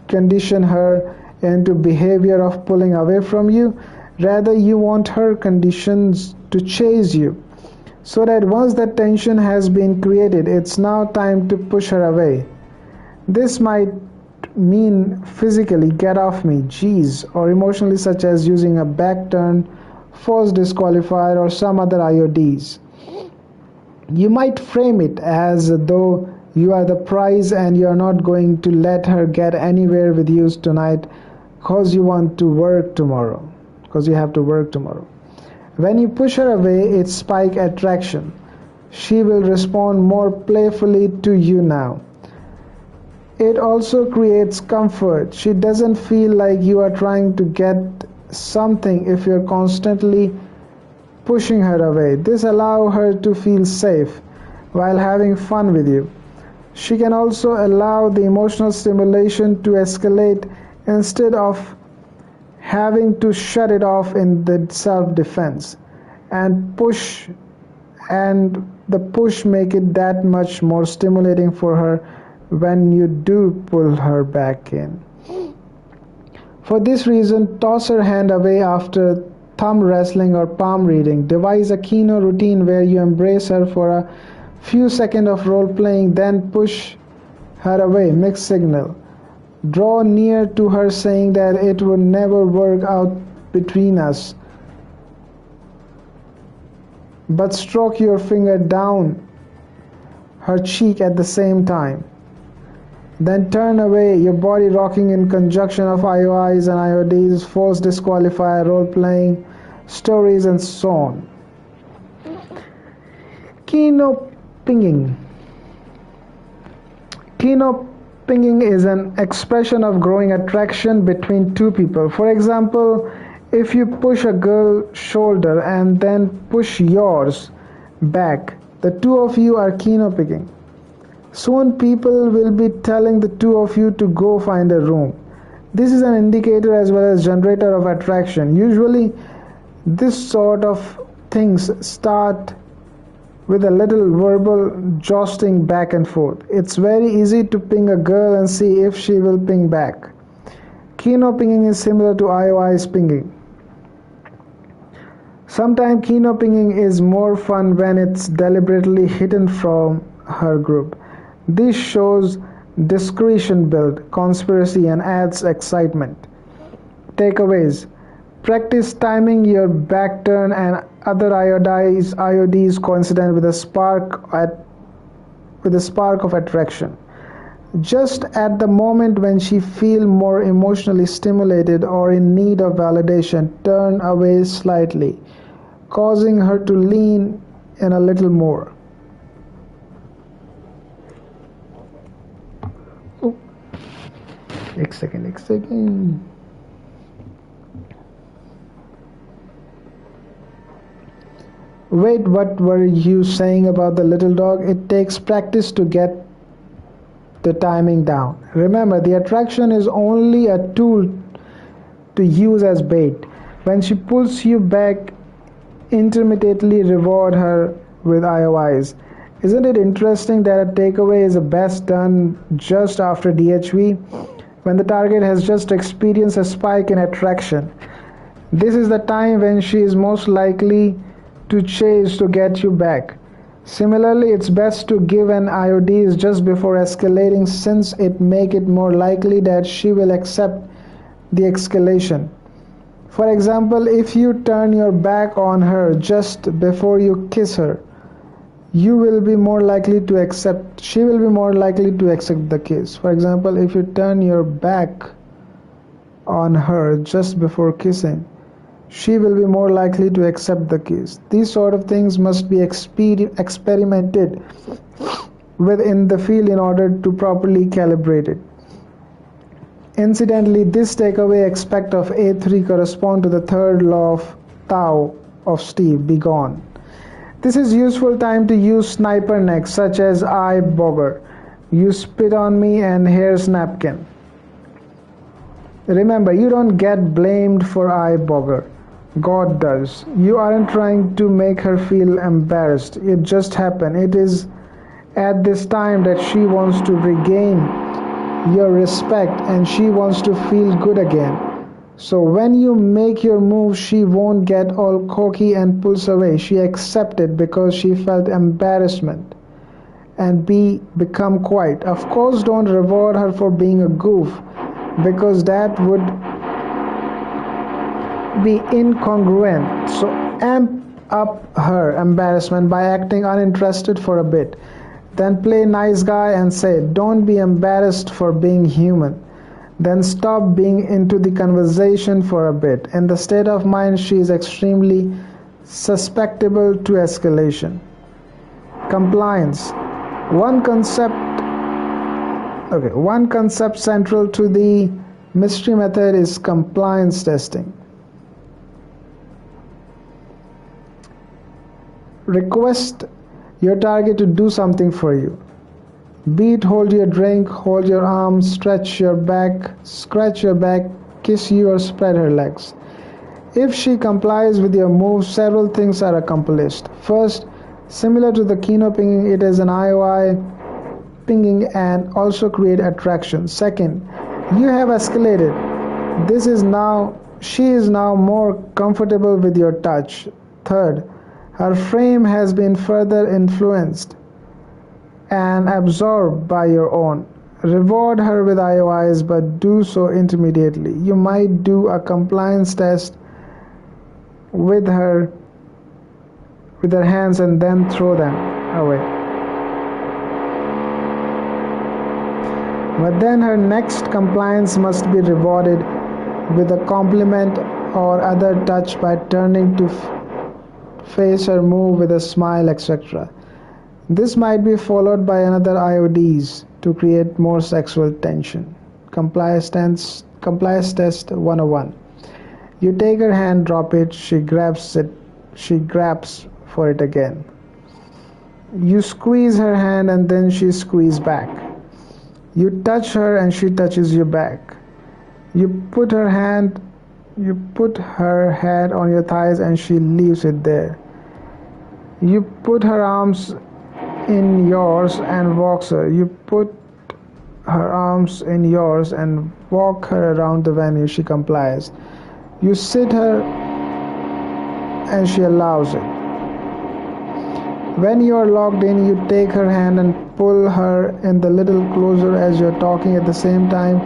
S1: condition her into behavior of pulling away from you. Rather, you want her conditions to chase you, so that once that tension has been created, it's now time to push her away. This might mean physically, get off me, jeez, or emotionally, such as using a back turn, force disqualifier, or some other IODs. You might frame it as though you are the prize and you are not going to let her get anywhere with you tonight because you want to work tomorrow, because you have to work tomorrow. When you push her away, it spikes attraction. She will respond more playfully to you now. It also creates comfort. She doesn't feel like you are trying to get something if you're constantly pushing her away. This allows her to feel safe while having fun with you. She can also allow the emotional stimulation to escalate instead of having to shut it off in the self-defense and the push make it that much more stimulating for her when you do pull her back in. For this reason, toss her hand away after thumb wrestling, or palm reading. Devise a Kino routine where you embrace her for a few seconds of role playing, then push her away. Mixed signal. Draw near to her saying that it would never work out between us, but stroke your finger down her cheek at the same time. Then turn away, your body rocking in conjunction of IOIs and IODs, false disqualifier, role-playing, stories, and so on. Kino pinging. Kino pinging is an expression of growing attraction between two people. For example, if you push a girl's shoulder and then push yours back, the two of you are Kino pinging. Soon people will be telling the two of you to go find a room. This is an indicator as well as generator of attraction. Usually this sort of things start with a little verbal jostling back and forth. It's very easy to ping a girl and see if she will ping back. Kino pinging is similar to IOI's pinging. Sometimes Kino pinging is more fun when it's deliberately hidden from her group. This shows discretion build conspiracy and adds excitement. Takeaways. Practice timing your back turn and other IODs coincident with a spark of attraction. Just at the moment when she feels more emotionally stimulated or in need of validation, turn away slightly, causing her to lean in a little more. एक second. Wait, what were you saying about the little dog? It takes practice to get the timing down. Remember, the attraction is only a tool to use as bait. When she pulls you back, intermittently reward her with IOIs. Isn't it interesting that a takeaway is best done just after DHV, when the target has just experienced a spike in attraction? This is the time when she is most likely to chase to get you back. Similarly, it's best to give an IOD just before escalating, since it makes it more likely that she will accept the escalation. For example, if you turn your back on her just before you kiss her, she will be more likely to accept the kiss. For example, if you turn your back on her just before kissing, she will be more likely to accept the kiss. These sort of things must be experimented with in the field in order to properly calibrate it. Incidentally, this takeaway aspect of A3 corresponds to the third law of Tao of Steve, be gone. This is useful time to use sniper necks such as I bogger. You spit on me and here's napkin. Remember, you don't get blamed for I bogger. God does. You aren't trying to make her feel embarrassed. It just happened. It is at this time that she wants to regain your respect and she wants to feel good again. So when you make your move, she won't get all cocky and pulls away. She accepted because she felt embarrassment and become quiet. Of course, don't reward her for being a goof, because that would be incongruent. So amp up her embarrassment by acting uninterested for a bit. Then play nice guy and say, don't be embarrassed for being human. Then stop being into the conversation for a bit. In the state of mind, she is extremely susceptible to escalation. Compliance. One concept central to the mystery method is compliance testing. Request your target to do something for you. Be it hold your drink, hold your arm, stretch your back, scratch your back, kiss you, or spread her legs. If she complies with your move, several things are accomplished. First, similar to the Kino pinging, it is an IOI pinging and also create attraction. Second, you have escalated. This is now She is now more comfortable with your touch. Third, her frame has been further influenced and absorbed by your own. Reward her with IOIs, but do so intermediately. You might do a compliance test with her with her hands and then throw them away. But then her next compliance must be rewarded with a compliment or other touch by turning to face her move with a smile, etc. This might be followed by another IODs to create more sexual tension. Compliance test 101. You take her hand, drop it, she grabs for it again. You squeeze her hand and then she squeezes back. You touch her and she touches you back. You put her head on your thighs and she leaves it there. You put her arms in yours and walks her. You put her arms in yours and walk her around the venue. She complies. You sit her and she allows it. When you are locked in, you take her hand and pull her in the little closer as you're talking at the same time.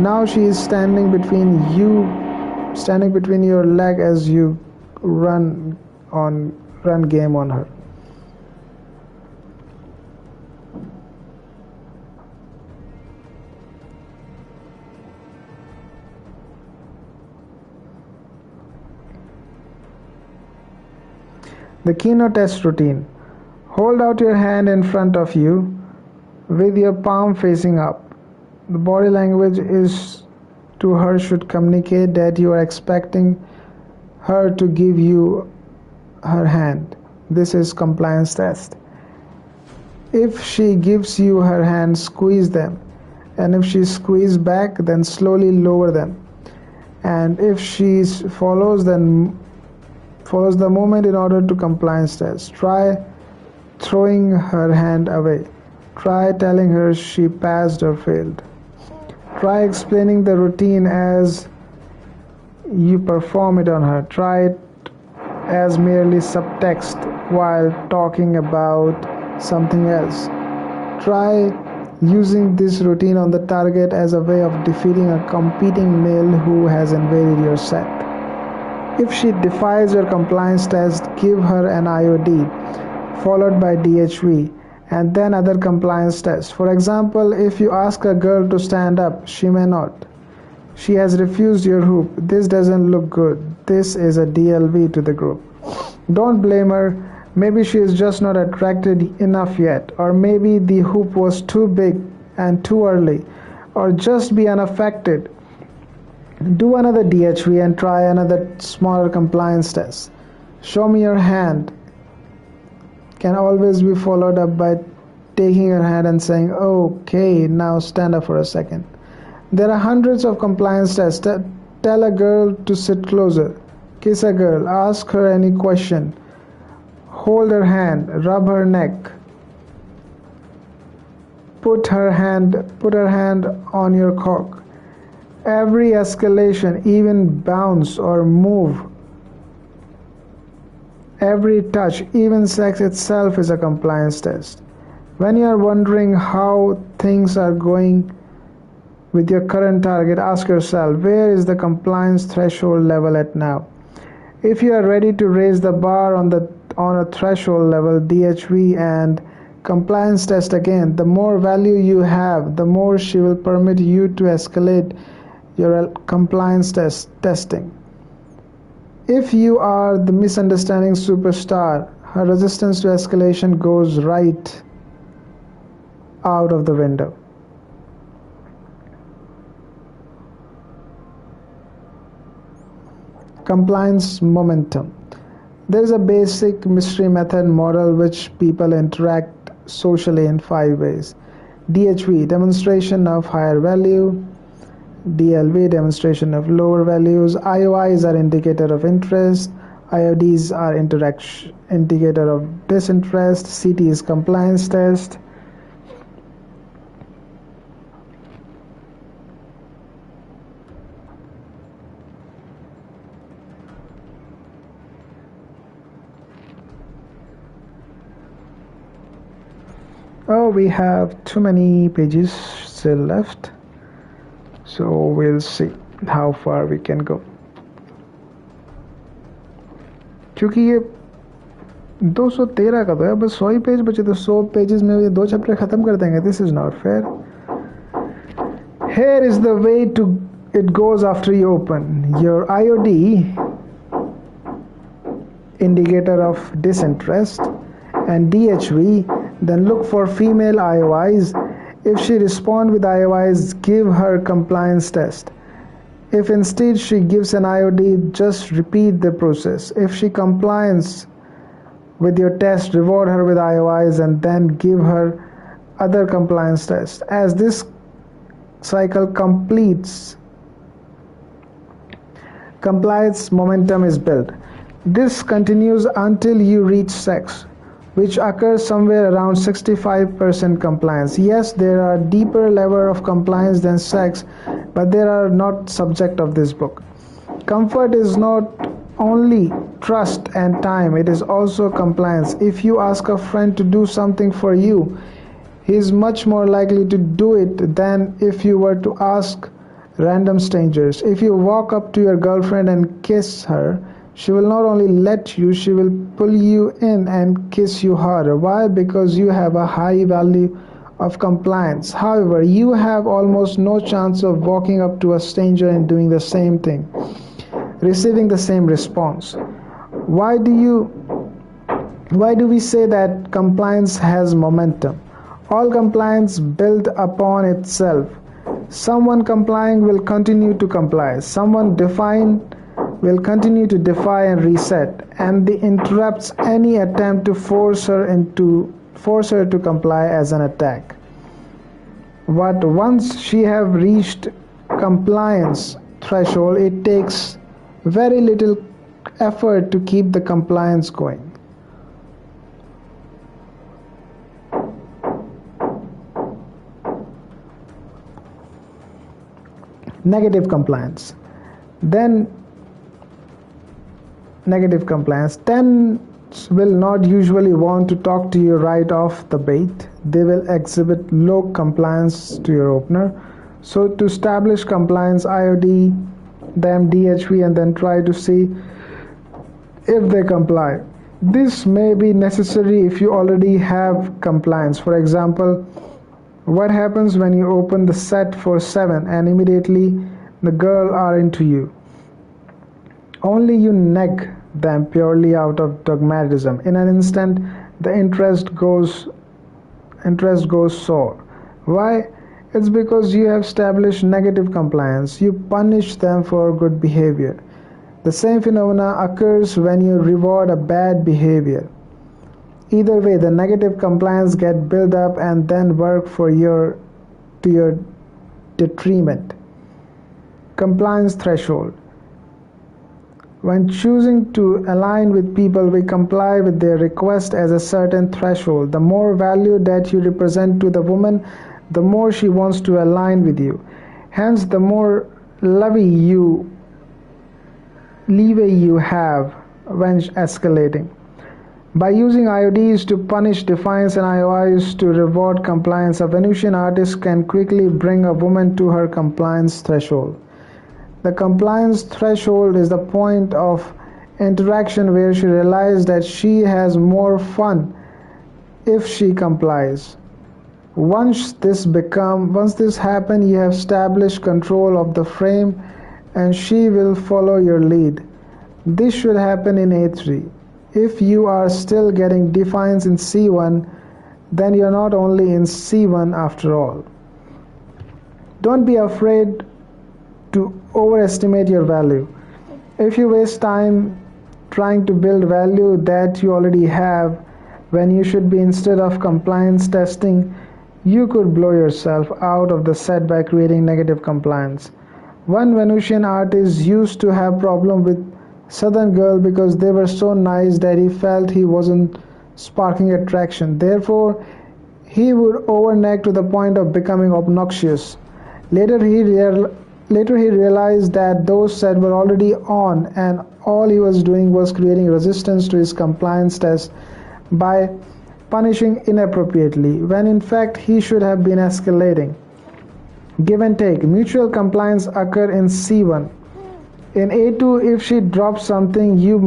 S1: Now she is standing between your leg as you run game on her. The Kino test routine. Hold out your hand in front of you with your palm facing up. The body language is to her should communicate that you are expecting her to give you her hand. This is compliance test. If she gives you her hand, squeeze them. And if she squeezes back, then slowly lower them. And if she follows the movement in order to compliance test. Try throwing her hand away. Try telling her she passed or failed. Try explaining the routine as you perform it on her. Try it as merely subtext while talking about something else. Try using this routine on the target as a way of defeating a competing male who has invaded your set. If she defies your compliance test, give her an IOD, followed by DHV, and then other compliance tests. For example, if you ask a girl to stand up, she may not. She has refused your hoop. This doesn't look good. This is a DLV to the group. Don't blame her. Maybe she is just not attracted enough yet, or maybe the hoop was too big and too early, or just be unaffected. Do another DHV and try another smaller compliance test. Show me your hand can always be followed up by taking your hand and saying, okay, now stand up for a second. There are hundreds of compliance tests. Tell a girl to sit closer. Kiss a girl. Ask her any question. Hold her hand. Rub her neck. Put her hand on your cock. Every escalation, even bounce or move, every touch, even sex itself is a compliance test. When you are wondering how things are going with your current target, ask yourself, where is the compliance threshold level at now? If you are ready to raise the bar on a threshold level, DHV and compliance test again. The more value you have, the more she will permit you to escalate your compliance testing. If you are the misunderstanding superstar, her resistance to escalation goes right out of the window. Compliance momentum. There is a basic mystery method model which people interact socially in 5 ways. DHV, demonstration of higher value. DLV, demonstration of lower values. IOIs are indicator of interest. IODs are indicator of disinterest. CT is compliance test. Oh, we have too many pages still left, so we'll see how far we can go. क्योंकि ये 213 का तो है, बस 100 ही page बचे, तो 100 pages में ये 2 चैप्टर खत्म कर देंगे. This is not fair. Here is the way to it goes after you open your IOD indicator of disinterest and DHV. Then look for female IOIs. If she responds with IOIs, give her compliance test. If instead she gives an IOD, just repeat the process. If she complies with your test, reward her with IOIs and then give her other compliance tests. As this cycle completes, compliance momentum is built. This continues until you reach sex, which occurs somewhere around 65% compliance. Yes, there are deeper level of compliance than sex, but they are not subject of this book. Comfort is not only trust and time, it is also compliance. If you ask a friend to do something for you, he is much more likely to do it than if you were to ask random strangers. If you walk up to your girlfriend and kiss her, she will not only let you, she will pull you in and kiss you harder. Why? Because you have a high value of compliance. However, you have almost no chance of walking up to a stranger and doing the same thing, receiving the same response. Why do we say that compliance has momentum? All compliance built upon itself. Someone complying will continue to comply. Someone defined will continue to defy and reset, and the interrupts any attempt to force her to comply as an attack. But once she have reached compliance threshold, it takes very little effort to keep the compliance going. Negative compliance. Then negative compliance. 10s will not usually want to talk to you right off the bat. They will exhibit low compliance to your opener. So to establish compliance, IOD them DHV and then try to see if they comply. This may be necessary if you already have compliance. For example, what happens when you open the set for 7 and immediately the girl are into you? Only you neg them purely out of dogmatism. In an instant, the interest goes sour. Why? It's because you have established negative compliance. You punish them for good behavior. The same phenomena occurs when you reward a bad behavior. Either way, the negative compliance get built up and then work to your detriment. Compliance threshold. When choosing to align with people, we comply with their request as a certain threshold. The more value that you represent to the woman, the more she wants to align with you. Hence, the more leeway you have when escalating. By using IODs to punish defiance and IOIs to reward compliance, a Venusian artist can quickly bring a woman to her compliance threshold. The compliance threshold is the point of interaction where she realizes that she has more fun if she complies. Once this happens, you have established control of the frame and she will follow your lead. This should happen in A3. If you are still getting defiance in C1, then you're not only in C1 after all. Don't be afraid to overestimate your value. If you waste time trying to build value that you already have when you should be instead of compliance testing, you could blow yourself out of the set by creating negative compliance. One Venusian artist used to have problem with Southern girl because they were so nice that he felt he wasn't sparking attraction. Therefore, he would overneg to the point of becoming obnoxious. Later he realized that those sets were already on and all he was doing was creating resistance to his compliance test by punishing inappropriately, when in fact he should have been escalating. Give and take. Mutual compliance occur in C1. In A2, if she drops something, you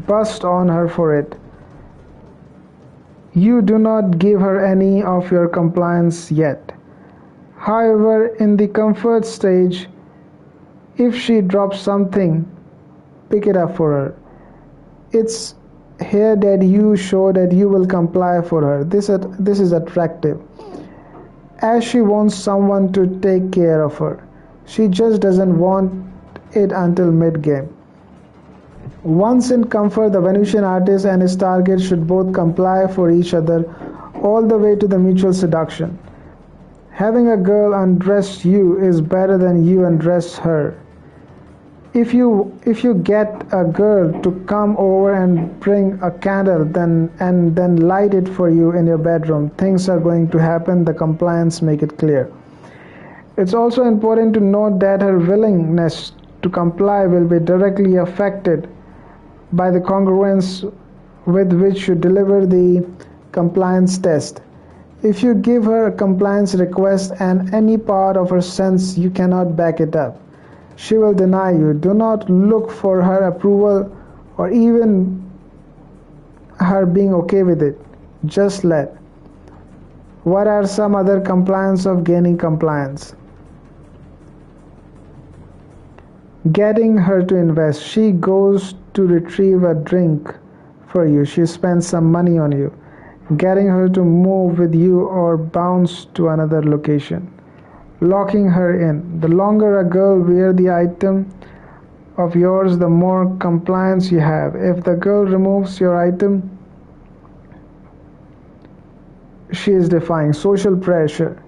S1: bust on her for it. You do not give her any of your compliance yet. However, in the comfort stage, if she drops something, pick it up for her. It's here that you show that you will comply for her. This is attractive, as she wants someone to take care of her. She just doesn't want it until mid-game. Once in comfort, the Venusian artist and his target should both comply for each other all the way to the mutual seduction. Having a girl undress you is better than you undress her. If you get a girl to come over and bring a candle and then light it for you in your bedroom, things are going to happen. The compliance make it clear. It's also important to note that her willingness to comply will be directly affected by the congruence with which you deliver the compliance test. If you give her a compliance request and any part of her sense you cannot back it up, she will deny you. Do not look for her approval or even her being okay with it. Just let. What are some other compliance of gaining compliance? Getting her to invest. She goes to retrieve a drink for you. She spends some money on you. Getting her to move with you or bounce to another location. Locking her in. The longer a girl wears the item of yours, the more compliance you have. If the girl removes your item, she is defying. Social pressure.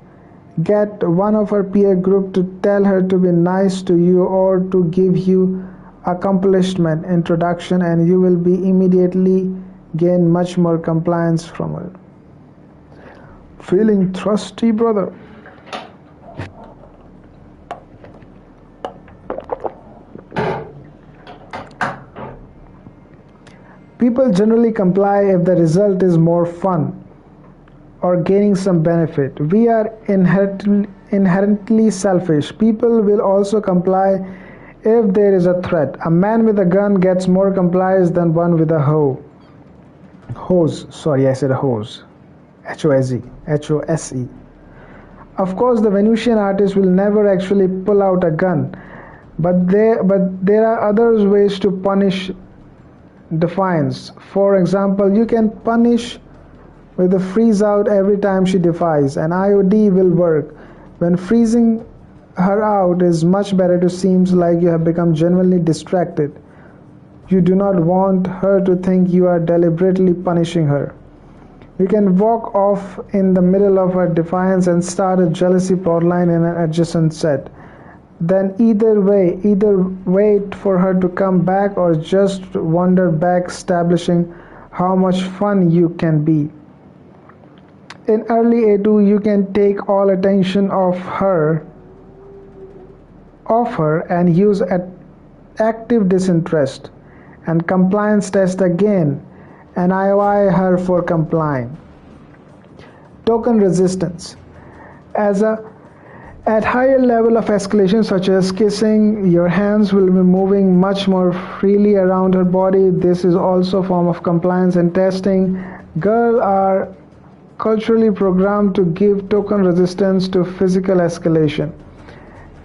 S1: Get one of her peer group to tell her to be nice to you or to give you accomplishment introduction, and you will be immediately gain much more compliance from her. Feeling thirsty, brother? People generally comply if the result is more fun or gaining some benefit. We are inherently selfish. People will also comply if there is a threat. A man with a gun gets more compliance than one with a hose. Sorry, I said a hose. H-O-S-E. H-O-S-E. Of course, the Venusian artist will never actually pull out a gun, but there are other ways to punish defiance. For example, you can punish with a freeze out every time she defies. An IOD will work. When freezing her out is much better to seems like you have become genuinely distracted. You do not want her to think you are deliberately punishing her. You can walk off in the middle of her defiance and start a jealousy plotline in an adjacent set. Then either wait for her to come back or just wander back, establishing how much fun you can be. In early A2, you can take all attention off her and use active disinterest and compliance test again and IOI her for complying. Token resistance. At higher level of escalation such as kissing, your hands will be moving much more freely around her body. This is also a form of compliance and testing. Girls are culturally programmed to give token resistance to physical escalation.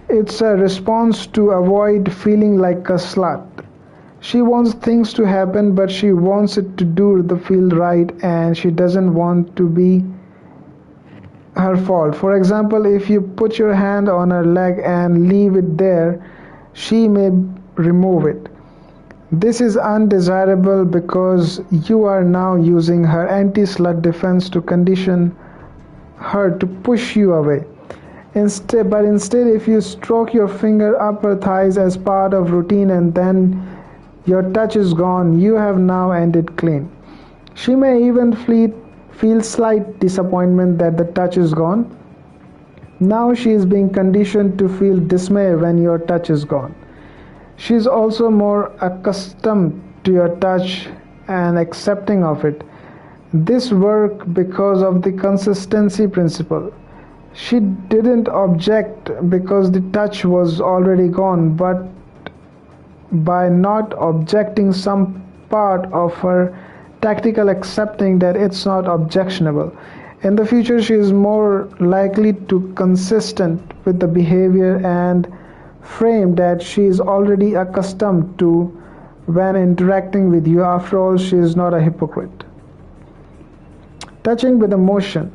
S1: It's a response to avoid feeling like a slut. She wants things to happen, but she wants it to do the feel right, and she doesn't want to be her fault. For example, if you put your hand on her leg and leave it there, she may remove it. This is undesirable because you are now using her anti-slut defense to condition her to push you away. Instead, if you stroke your finger up her thighs as part of routine and then your touch is gone, you have now ended clean. She may even feel slight disappointment that the touch is gone. Now she is being conditioned to feel dismay when your touch is gone. She is also more accustomed to your touch and accepting of it. This worked because of the consistency principle. She didn't object because the touch was already gone, but by not objecting some part of her tactical accepting that it's not objectionable. In the future, she is more likely to consistent with the behavior and frame that she is already accustomed to when interacting with you. After all, she is not a hypocrite. Touching with emotion.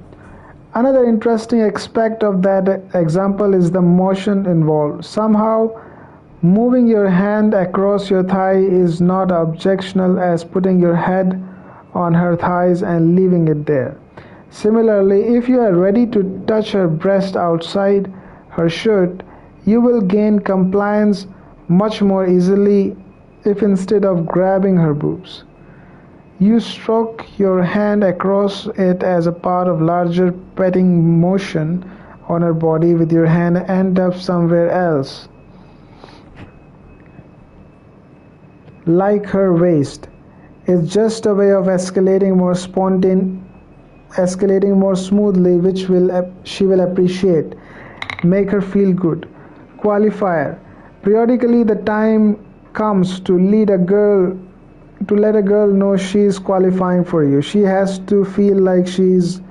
S1: Another interesting aspect of that example is the motion involved. Somehow, moving your hand across your thigh is not objectionable as putting your head on her thighs and leaving it there. Similarly, if you are ready to touch her breast outside her shirt, you will gain compliance much more easily if instead of grabbing her boobs, you stroke your hand across it as a part of larger petting motion on her body with your hand end up somewhere else, like her waist. It's just a way of escalating more smoothly, which she will appreciate, make her feel good. Qualifier. Periodically, the time comes to let a girl know she is qualifying for you. She has to feel like she's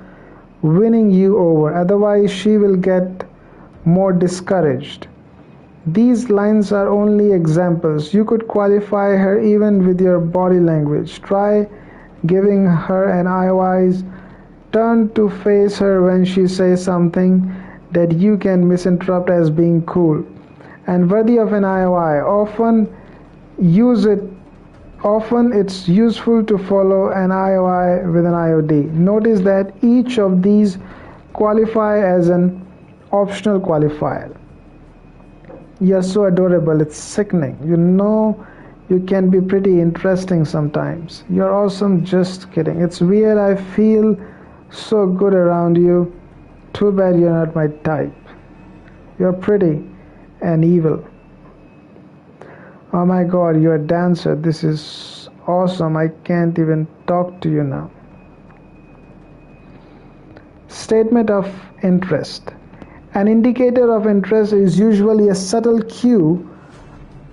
S1: winning you over, otherwise she will get more discouraged. These lines are only examples. You could qualify her even with your body language. Try giving her an eye-wise turn to face her when she says something that you can misinterpret as being cool and worthy of an IOI. Often it's useful to follow an IOI with an IOD. Notice that each of these qualify as an optional qualifier. You're so adorable, it's sickening. You know you can be pretty interesting sometimes. You're awesome, just kidding. It's weird, I feel so good around you. Too bad you're not my type. You're pretty and evil. Oh my god, you're a dancer. This is awesome. I can't even talk to you now. Statement of interest. An indicator of interest is usually a subtle cue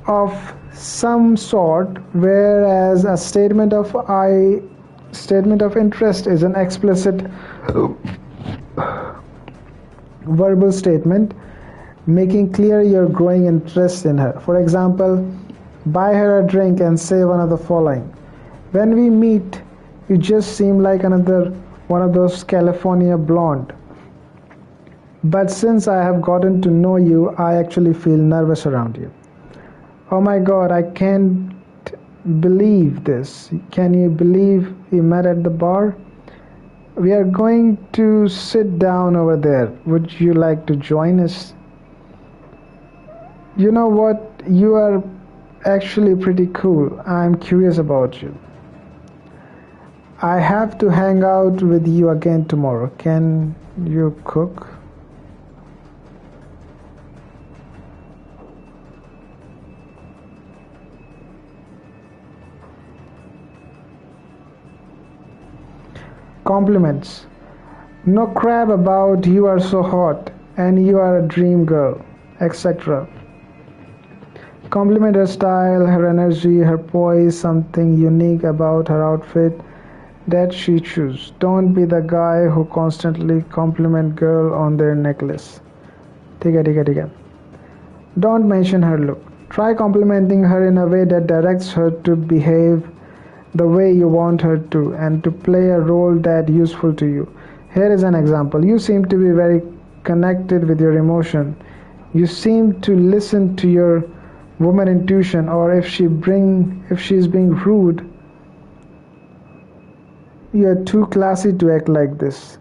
S1: of some sort, whereas a statement of interest is an explicit verbal statement making clear your growing interest in her. For example, buy her a drink and say one of the following: when we meet, you just seem like another one of those California blonde. But since I have gotten to know you, I actually feel nervous around you. Oh my god, I can't believe this. Can you believe we met at the bar? We are going to sit down over there. Would you like to join us? You know what? You are actually pretty cool. I'm curious about you. I have to hang out with you again tomorrow. Can you cook? Compliments. No crap about you are so hot and you are a dream girl, etc. Compliment her style, her energy, her poise, something unique about her outfit that she chooses. Don't be the guy who constantly compliment girl on their necklace. ठीक है. Don't mention her look. Try complimenting her in a way that directs her to behave the way you want her to and to play a role that useful to you. Here is an example. You seem to be very connected with your emotion. You seem to listen to your woman intuition, or if she's being rude, you are too classy to act like this.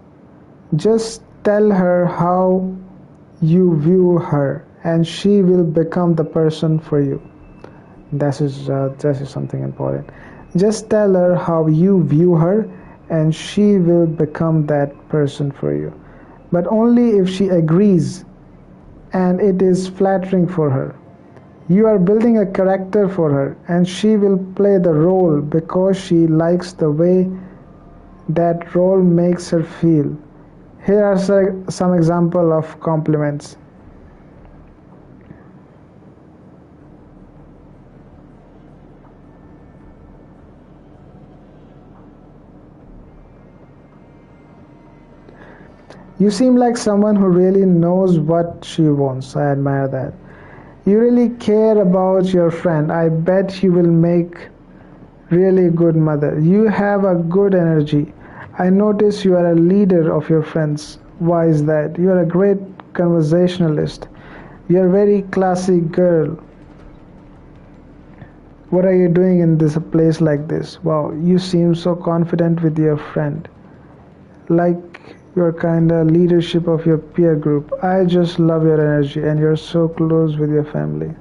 S1: Just tell her how you view her and she will become the person for you. This is something important. Just tell her how you view her and she will become that person for you. But only if she agrees and it is flattering for her. You are building a character for her and she will play the role because she likes the way that role makes her feel. Here are some example of compliments. You seem like someone who really knows what she wants. I admire that. You really care about your friend. I bet you will make really good mother. You have a good energy. I notice you are a leader of your friends. Why is that? You are a great conversationalist. You are a very classy girl. What are you doing in this place like this? Wow, you seem so confident with your friend. Like you're kinda leadership of your peer group. I just love your energy and you're so close with your family.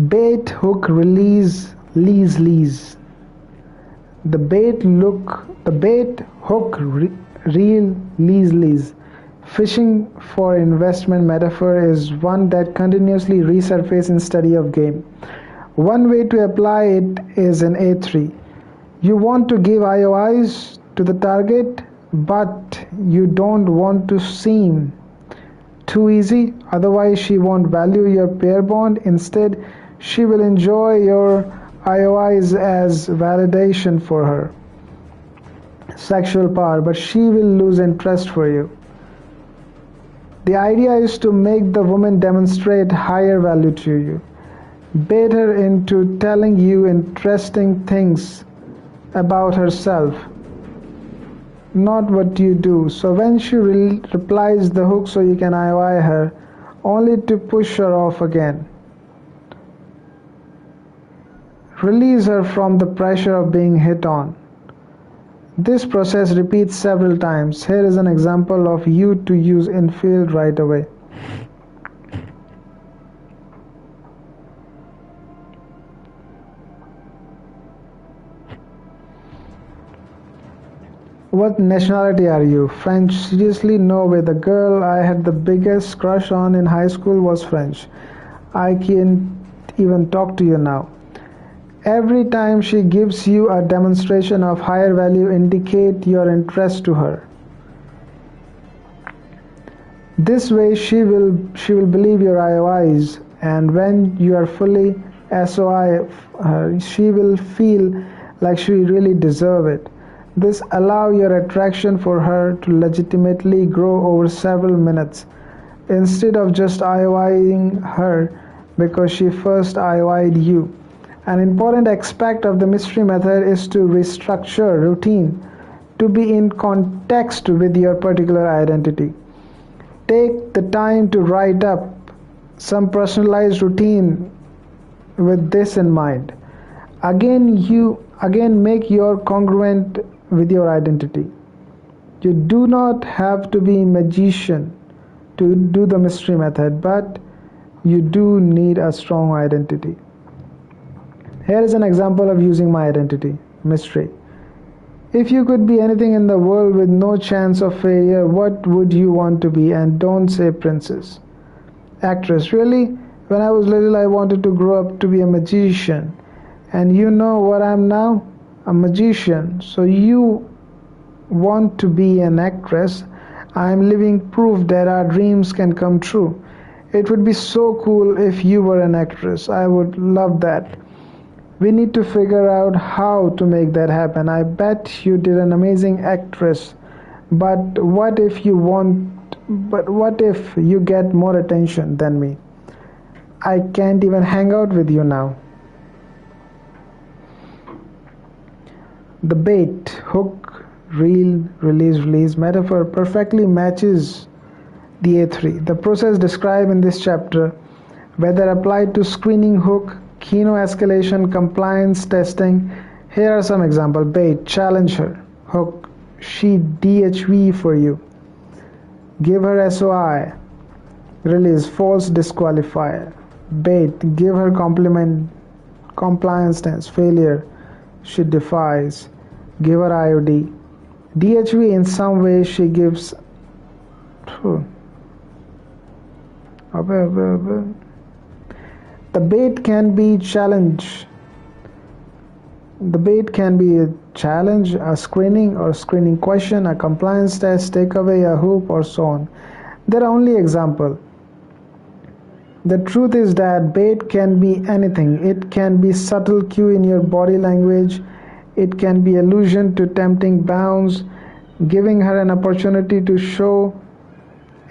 S1: Bait hook release lease. The bait hook reel lease. Fishing for investment metaphor is one that continuously resurfaces in study of game. One way to apply it is in A3. You want to give IOIs to the target, but you don't want to seem too easy, otherwise she won't value your pair bond. Instead, she will enjoy your IOIs as validation for her sexual power, but she will lose interest for you. The idea is to make the woman demonstrate higher value to you. Bait her into telling you interesting things about herself, not what you do. So when she replies the hook so you can IOI her, only to push her off again. Release her from the pressure of being hit on. This process repeats several times. Here is an example of you to use in field right away. What nationality are you? French? Seriously? No way. The girl I had the biggest crush on in high school was French. I can't even talk to you now. Every time she gives you a demonstration of higher value, indicate your interest to her. This way she will believe your IOIs, and when you are fully SOI her, she will feel like she really deserve it. This allow your attraction for her to legitimately grow over several minutes, instead of just IOIing her because she first IOI'd you. An important aspect of the mystery method is to restructure routine to be in context with your particular identity. Take the time to write up some personalized routine with this in mind. Again make your congruent with your identity. You do not have to be a magician to do the mystery method, but you do need a strong identity. Here is an example of using my identity. Mystery. If you could be anything in the world with no chance of failure, what would you want to be? And don't say princess. Actress. Really? When I was little, I wanted to grow up to be a magician. And you know what I am now? A magician. So you want to be an actress. I am living proof that our dreams can come true. It would be so cool if you were an actress. I would love that. We need to figure out how to make that happen. I bet you did an amazing actress. But what if you get more attention than me? I can't even hang out with you now. The bait, hook, reel, release metaphor perfectly matches the A3. The process described in this chapter, whether applied to screening hook, Kino escalation, compliance testing. Here are some examples. Bait, challenge her. Hook, she DHV for you. Give her SOI. Release, false disqualifier. Bait, give her compliment, compliance tense. Failure, she defies. Give her IOD. DHV, in some way she gives. The bait can be challenge. The bait can be a challenge, a screening or screening question, a compliance test, takeaway, a hoop, or so on. There are only examples. The truth is that bait can be anything. It can be subtle cue in your body language. It can be allusion to tempting bounds, giving her an opportunity to show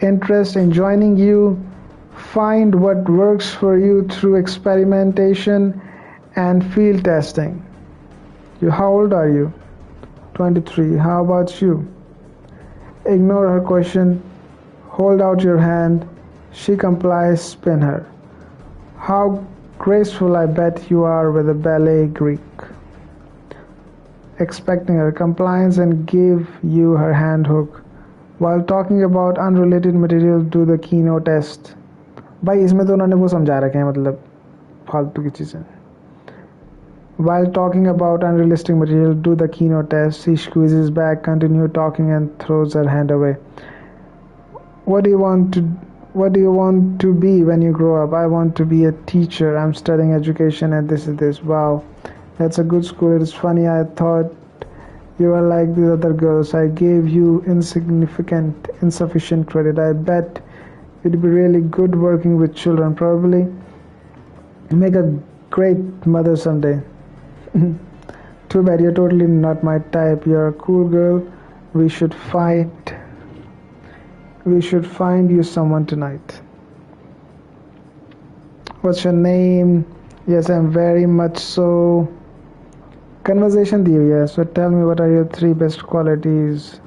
S1: interest in joining you. Find what works for you through experimentation and field testing. How old are you? 23. How about you? Ignore her question. Hold out your hand. She complies, spin her. How graceful I bet you are with a ballet Greek. Expecting her compliance and give you her hand hook. While talking about unrelated material, do the Kino test. भाई इसमें तो उन्होंने वो समझा रखे हैं मतलब फालतू की चीज़ें. While talking about unrealistic material, do the Kino test. She squeezes back, continue talking and throws her hand away. What do you want to be when you grow up? I want to be a teacher. I'm studying education and this is this. Wow, that's a good school. It's funny. I thought you were like the other girls. I gave you insufficient credit. I bet you'd be really good working with children. Probably make a great mother someday. Too bad you're totally not my type. You're a cool girl. We should find you someone tonight. What's your name? Yes, I'm very much so. Conversation दी हुई है. So tell me, what are your 3 best qualities?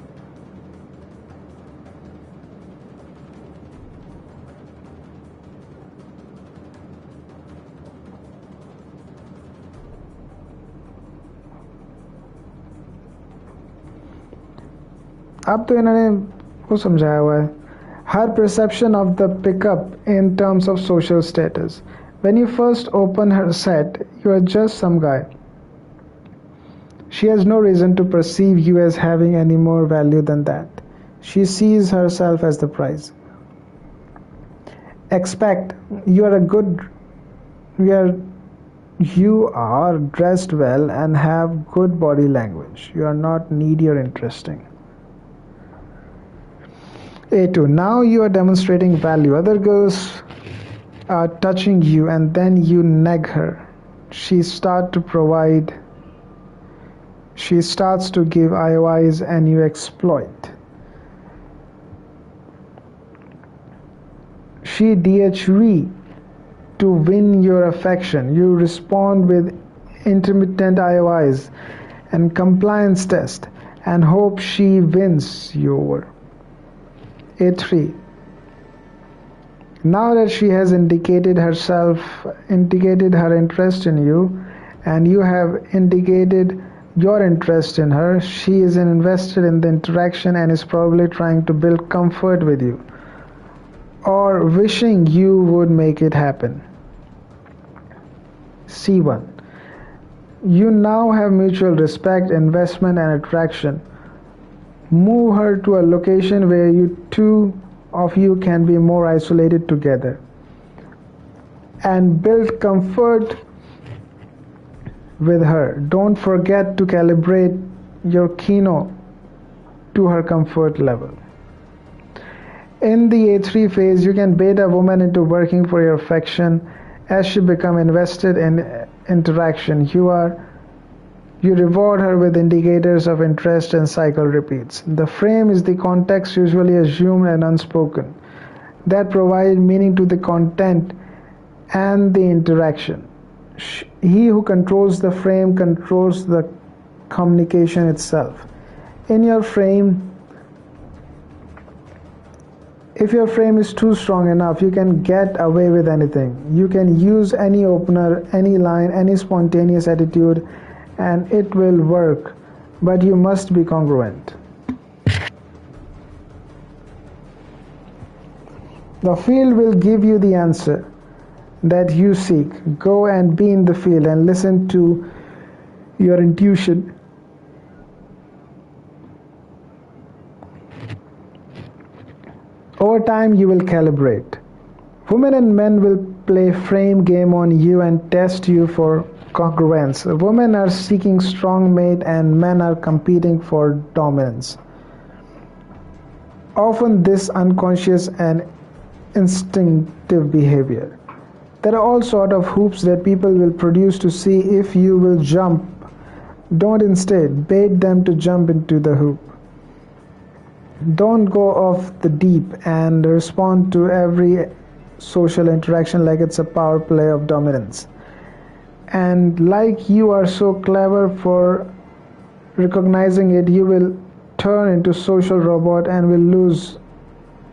S1: अब तो इन्होंने वो समझाया हुआ है. Her perception of the pickup in terms of social status. When you first open her set, you are just some guy. She has no reason to perceive you as having any more value than that. She sees herself as the prize. Expect you are dressed well and have good body language. You are not needy or interesting. A2. Now you are demonstrating value. Other girls are touching you and then you nag her. She starts to give IOIs and you exploit. She DHV to win your affection. You respond with intermittent IOIs and compliance test and hope she wins you over. A3. Now that she has indicated her interest in you, and you have indicated your interest in her, she is invested in the interaction and is probably trying to build comfort with you, or wishing you would make it happen. C1. You now have mutual respect, investment, and attraction. Move her to a location where two of you can be more isolated together and build comfort with her. Don't forget to calibrate your Kino to her comfort level. In the A3 phase, you can bait a woman into working for your affection as she becomes invested in interaction. You reward her with indicators of interest and cycle repeats. The frame is the context, usually assumed and unspoken, that provide meaning to the content and the interaction. He who controls the frame controls the communication itself. In your frame, if your frame is too strong enough, you can get away with anything. You can use any opener, any line, any spontaneous attitude, and it will work, but you must be congruent. The field will give you the answer that you seek. Go and be in the field and listen to your intuition. Over time, you will calibrate. Women and men will play frame game on you and test you for congruence. Women are seeking strong mate and men are competing for dominance. Often this unconscious and instinctive behavior. There are all sort of hoops that people will produce to see if you will jump. Don't instead bait them to jump into the hoop. Don't go off the deep and respond to every social interaction like it's a power play of dominance. And like you are so clever for recognizing it, you will turn into social robot and will lose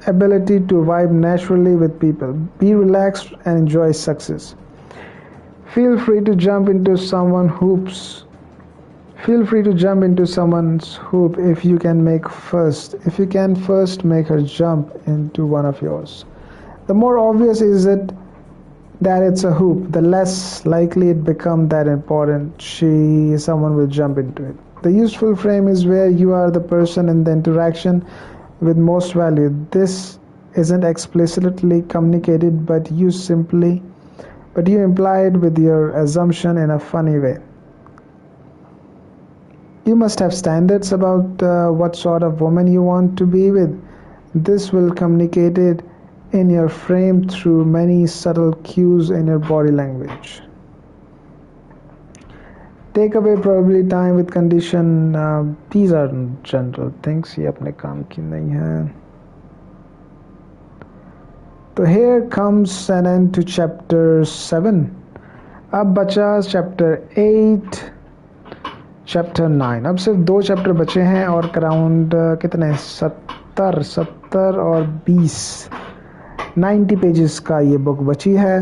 S1: ability to vibe naturally with people. Be relaxed and enjoy success. Feel free to jump into someone's hoops. Feel free to jump into someone's hoop if you can first make her jump into one of yours. The more obvious is it that it's a hoop, the less likely it becomes that important someone will jump into it. The useful frame is where you are the person in the interaction with most value. This isn't explicitly communicated, but you imply it with your assumption in a funny way. You must have standards about what sort of woman you want to be with. This will communicate it in your frame through many subtle cues in your body language. Take away probably time with condition. These are general things. ये अपने काम की नहीं है. So here comes an end to chapter 7. अब बचा chapter 8, chapter 9. अब सिर्फ 2 चैप्टर बचे हैं और अराउंड कितने 70 और 20 90 पेजेस का ये बुक बची है.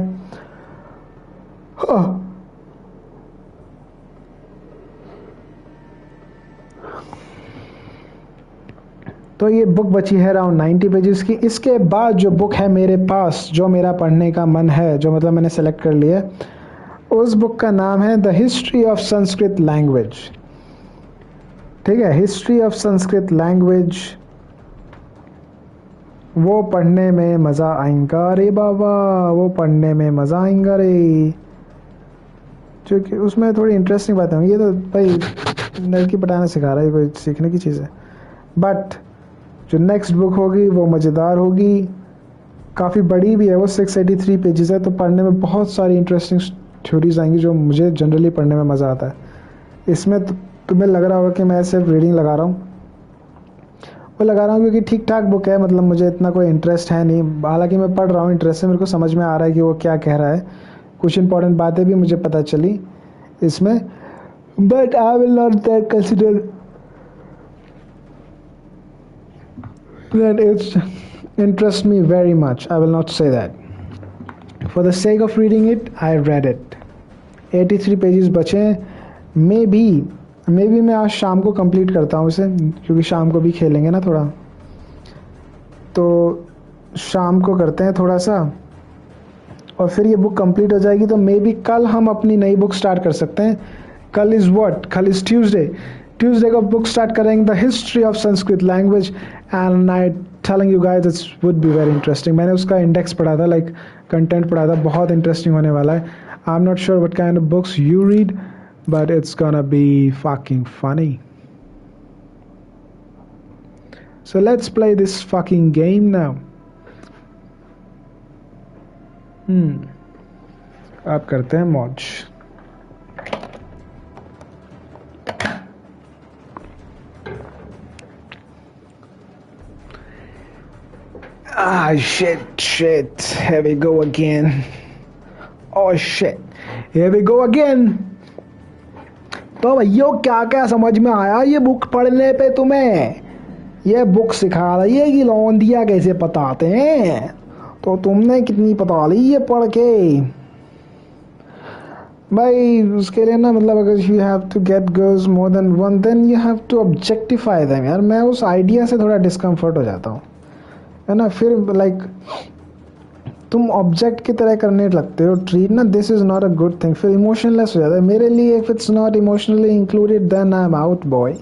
S1: तो ये बुक बची है अराउंड 90 पेजेस की. इसके बाद जो बुक है मेरे पास, जो मेरा पढ़ने का मन है, जो मतलब मैंने सेलेक्ट कर लिया, उस बुक का नाम है the history of Sanskrit language. ठीक है, हिस्ट्री ऑफ संस्कृत लैंग्वेज. वो पढ़ने में मज़ा आएगा रे बाबा, वो पढ़ने में मज़ा आएगा रे. जो कि उसमें थोड़ी इंटरेस्टिंग बातें होंगी. ये तो भाई लड़की पटाना सिखा रहा है, कोई सीखने की चीज़ है. बट जो नेक्स्ट बुक होगी वो मज़ेदार होगी. काफ़ी बड़ी भी है, वो 683 पेजेस है. तो पढ़ने में बहुत सारी इंटरेस्टिंग थ्योरीज आएंगी जो मुझे जनरली पढ़ने में मज़ा आता है. इसमें तुम्हें लग रहा होगा कि मैं सिर्फ रीडिंग लगा रहा हूँ. वो लगा रहा हूँ क्योंकि ठीक ठाक बुक है, मतलब मुझे इतना कोई इंटरेस्ट है नहीं. हालांकि मैं पढ़ रहा हूँ इंटरेस्ट से, मेरे को समझ में आ रहा है कि वो क्या कह रहा है. कुछ इंपॉर्टेंट बातें भी मुझे पता चली इसमें. But I will not that consider that it's interests me very much. I will not say that. For the sake of reading it, I read it. 83 pages बचे हैं. मे बी मैं आज शाम को कंप्लीट करता हूँ इसे, क्योंकि शाम को भी खेलेंगे ना थोड़ा. तो शाम को करते हैं थोड़ा सा, और फिर ये बुक कंप्लीट हो जाएगी. तो मे बी कल हम अपनी नई बुक स्टार्ट कर सकते हैं. कल इज़ व्हाट? कल इज़ ट्यूसडे को बुक स्टार्ट करेंगे, the history of Sanskrit language. And I telling you guys it's would be very interesting. मैंने उसका इंडेक्स पढ़ा था, लाइक कंटेंट पढ़ा था. बहुत इंटरेस्टिंग होने वाला है. I am not sure what kind of books you read, but it's gonna be fucking funny. So let's play this fucking game now. अब करते हैं मौज. Shit. Here we go again. Oh shit. Here we go again. तो भैया क्या क्या समझ में आया ये बुक पढ़ने पे तुम्हें? ये बुक सिखा रही है कि लौंडिया कैसे पताते हैं. तो तुमने कितनी पता ली ये पढ़ के? भाई उसके लिए ना, मतलब अगर you have to get girls more than one, then you have to objectify them. यार मैं उस आइडिया से थोड़ा डिस्कम्फर्ट हो जाता हूँ, है ना. फिर लाइक तुम ऑब्जेक्ट की तरह करने लगते हो ट्रीट ना. This is not a good thing. फिर इमोशनलेस हो जाता है मेरे लिए. If it's not emotionally included then I am out boy.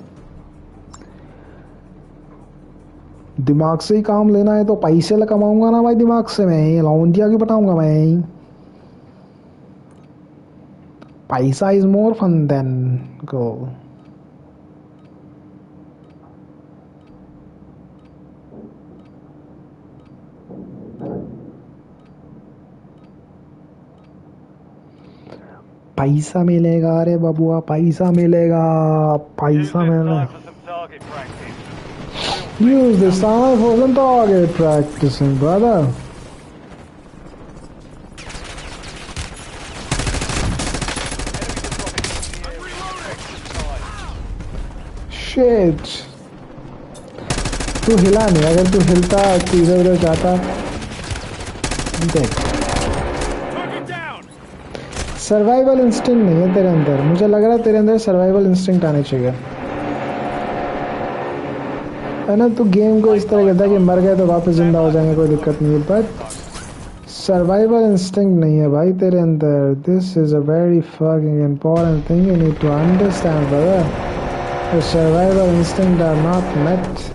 S1: दिमाग से ही काम लेना है तो पैसे कमाऊंगा ना भाई, दिमाग से मैं लौंडिया की पटाऊंगा मैं। पैसा is more fun than go. पैसा मिलेगा रे बबुआ, पैसा मिलेगा, पैसा मिलेगा। Use this time for some target practicing, brother. Shit. तू हिला नहीं, अगर तू हिलता तू इधर उधर जाता। देख, सर्वाइवल इंस्टिंक्ट नहीं है तेरे अंदर। मुझे लग रहा है तेरे अंदर सर्वाइवल इंस्टिंक्ट आने चाहिए, है ना। तू गेम को इस तरह कहता है कि मर गए तो वापस जिंदा हो जाएंगे, कोई दिक्कत नहीं है, बट सर्वाइवल इंस्टिंक्ट नहीं है भाई तेरे अंदर। This is a very fucking important thing you need to understand brother. The survival instinct are not met.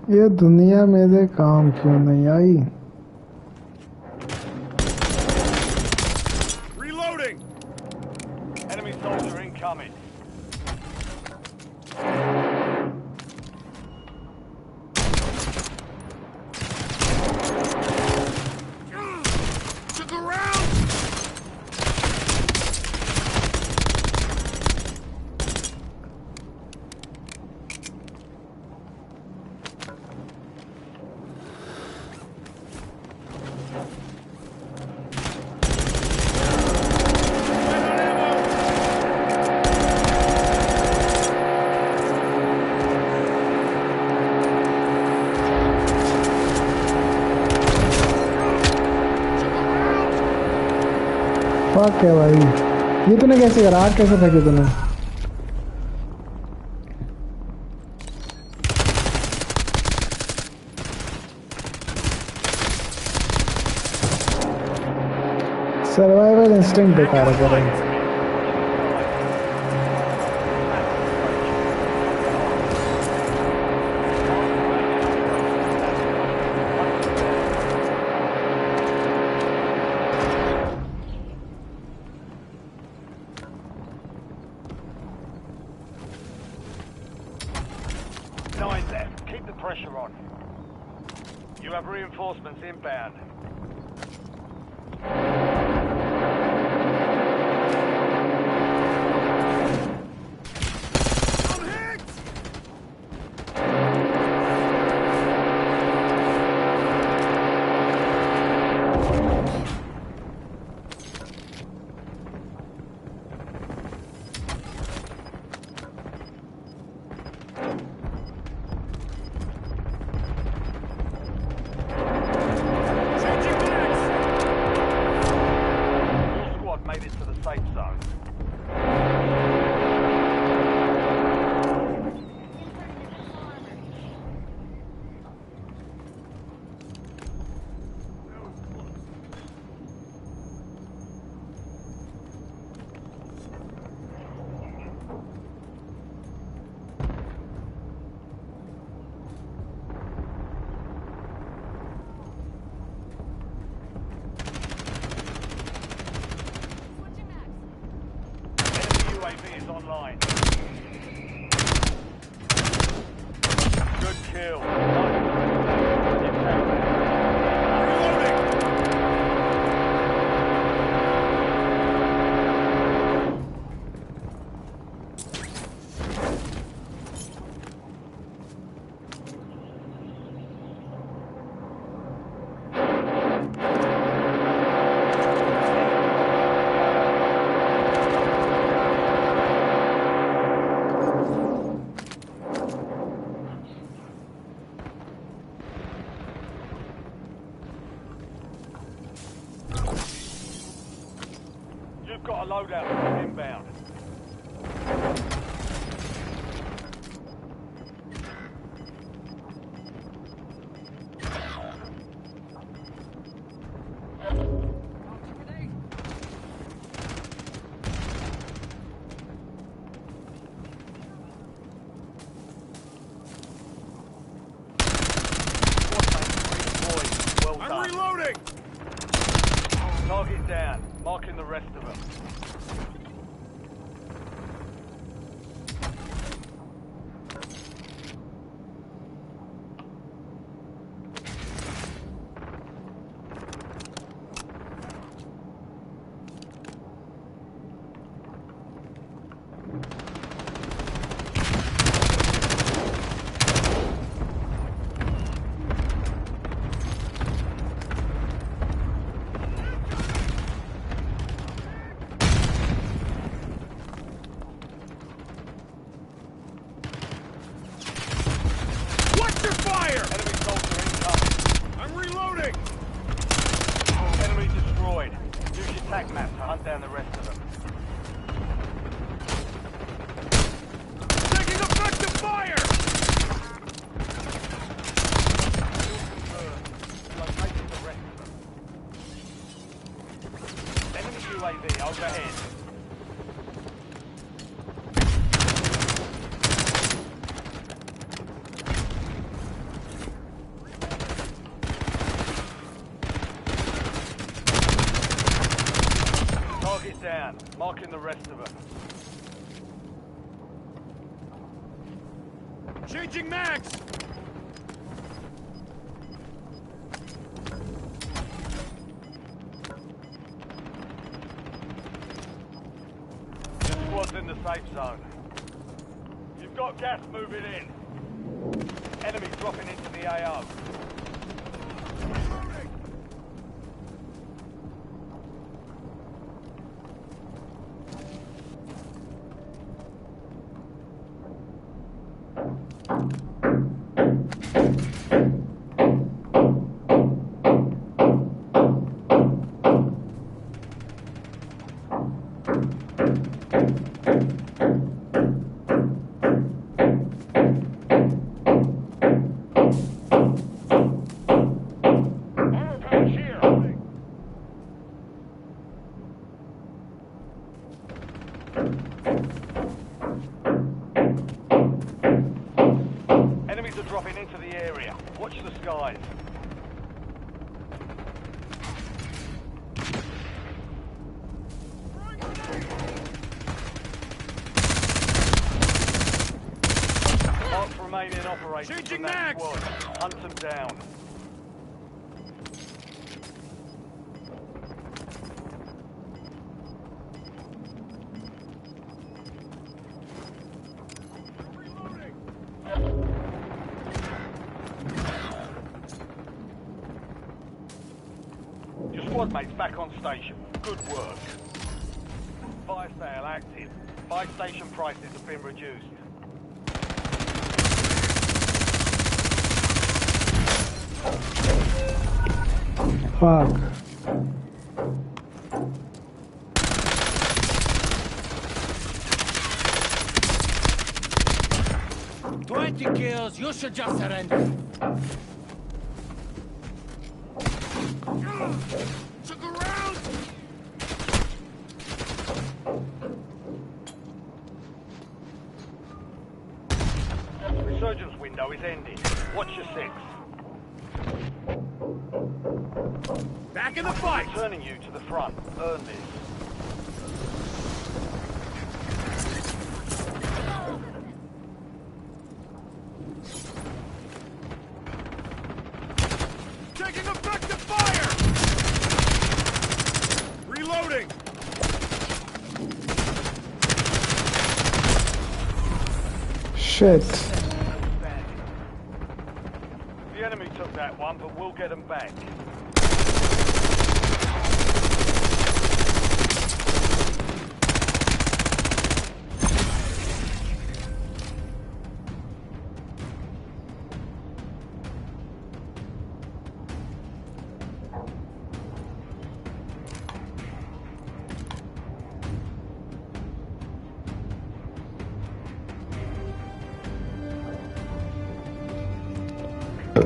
S1: ये दुनिया मेरे काम क्यों नहीं आई?
S2: Reloading. Enemy soldier incoming. Took a round.
S1: Fuck है भाई, ये तूने कैसे करा? आग कैसे फेंकी तूने? सर्वाइवल इंस्टिंक्ट बेकार है भाई।
S2: Nine left. Keep the pressure on. You have reinforcements inbound. I'm hit! Made it to the safe zone. UAV is online. Good kill. Reloading. Got a loadout inbound. Well done.
S3: I'm reloading!
S2: Target down. Marking the rest of them.
S3: Watch your fire!
S2: Enemy soldier incoming.
S3: I'm reloading!
S2: Enemy destroyed. Use your tac map to hunt down the rest of them.
S3: Taking effective fire!
S2: Locating the rest of them. Enemy UAV overhead. Target down. Marking the rest of them.
S3: Changing mags!
S2: The squad's in the safe zone. You've got gas moving in. Enemy dropping into the AO. Enemies are dropping into the area. Watch the skies. Marks remain in operation.
S3: Changing
S2: from that
S3: mags!
S2: squad. Hunt them down. Your squad mates back on station. Good work. Fire sale active. Buy station prices have been reduced.
S1: Fuck.
S4: "20 kills, you should just surrender."
S3: Took a round!
S2: Resurgence window is ending. Watch your six.
S3: Back in the fight!
S2: Turning you to the front. Earn this.
S3: Taking effective fire! Reloading!
S1: Shit.
S2: The enemy took that one, but we'll get them back.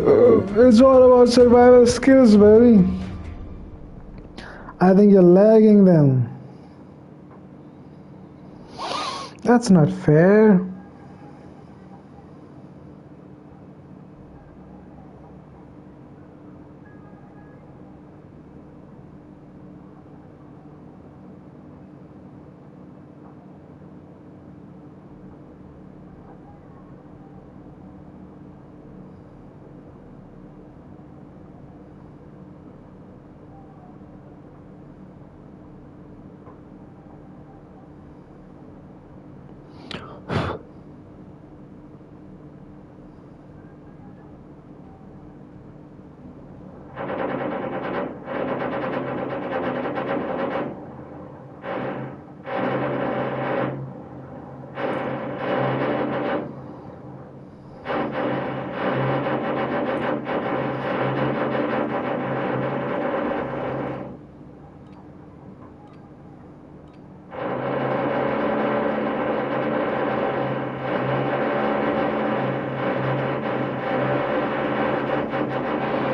S1: It's all about survival skills, baby. I think you're lagging them. That's not fair.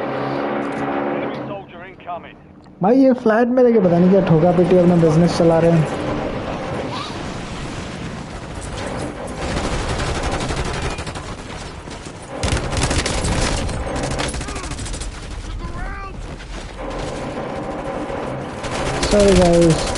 S2: Enemy soldier incoming.
S1: भाई ये flat में लेके पता नहीं क्या ठोका PT अपना business चला रहे हैं. Sorry guys.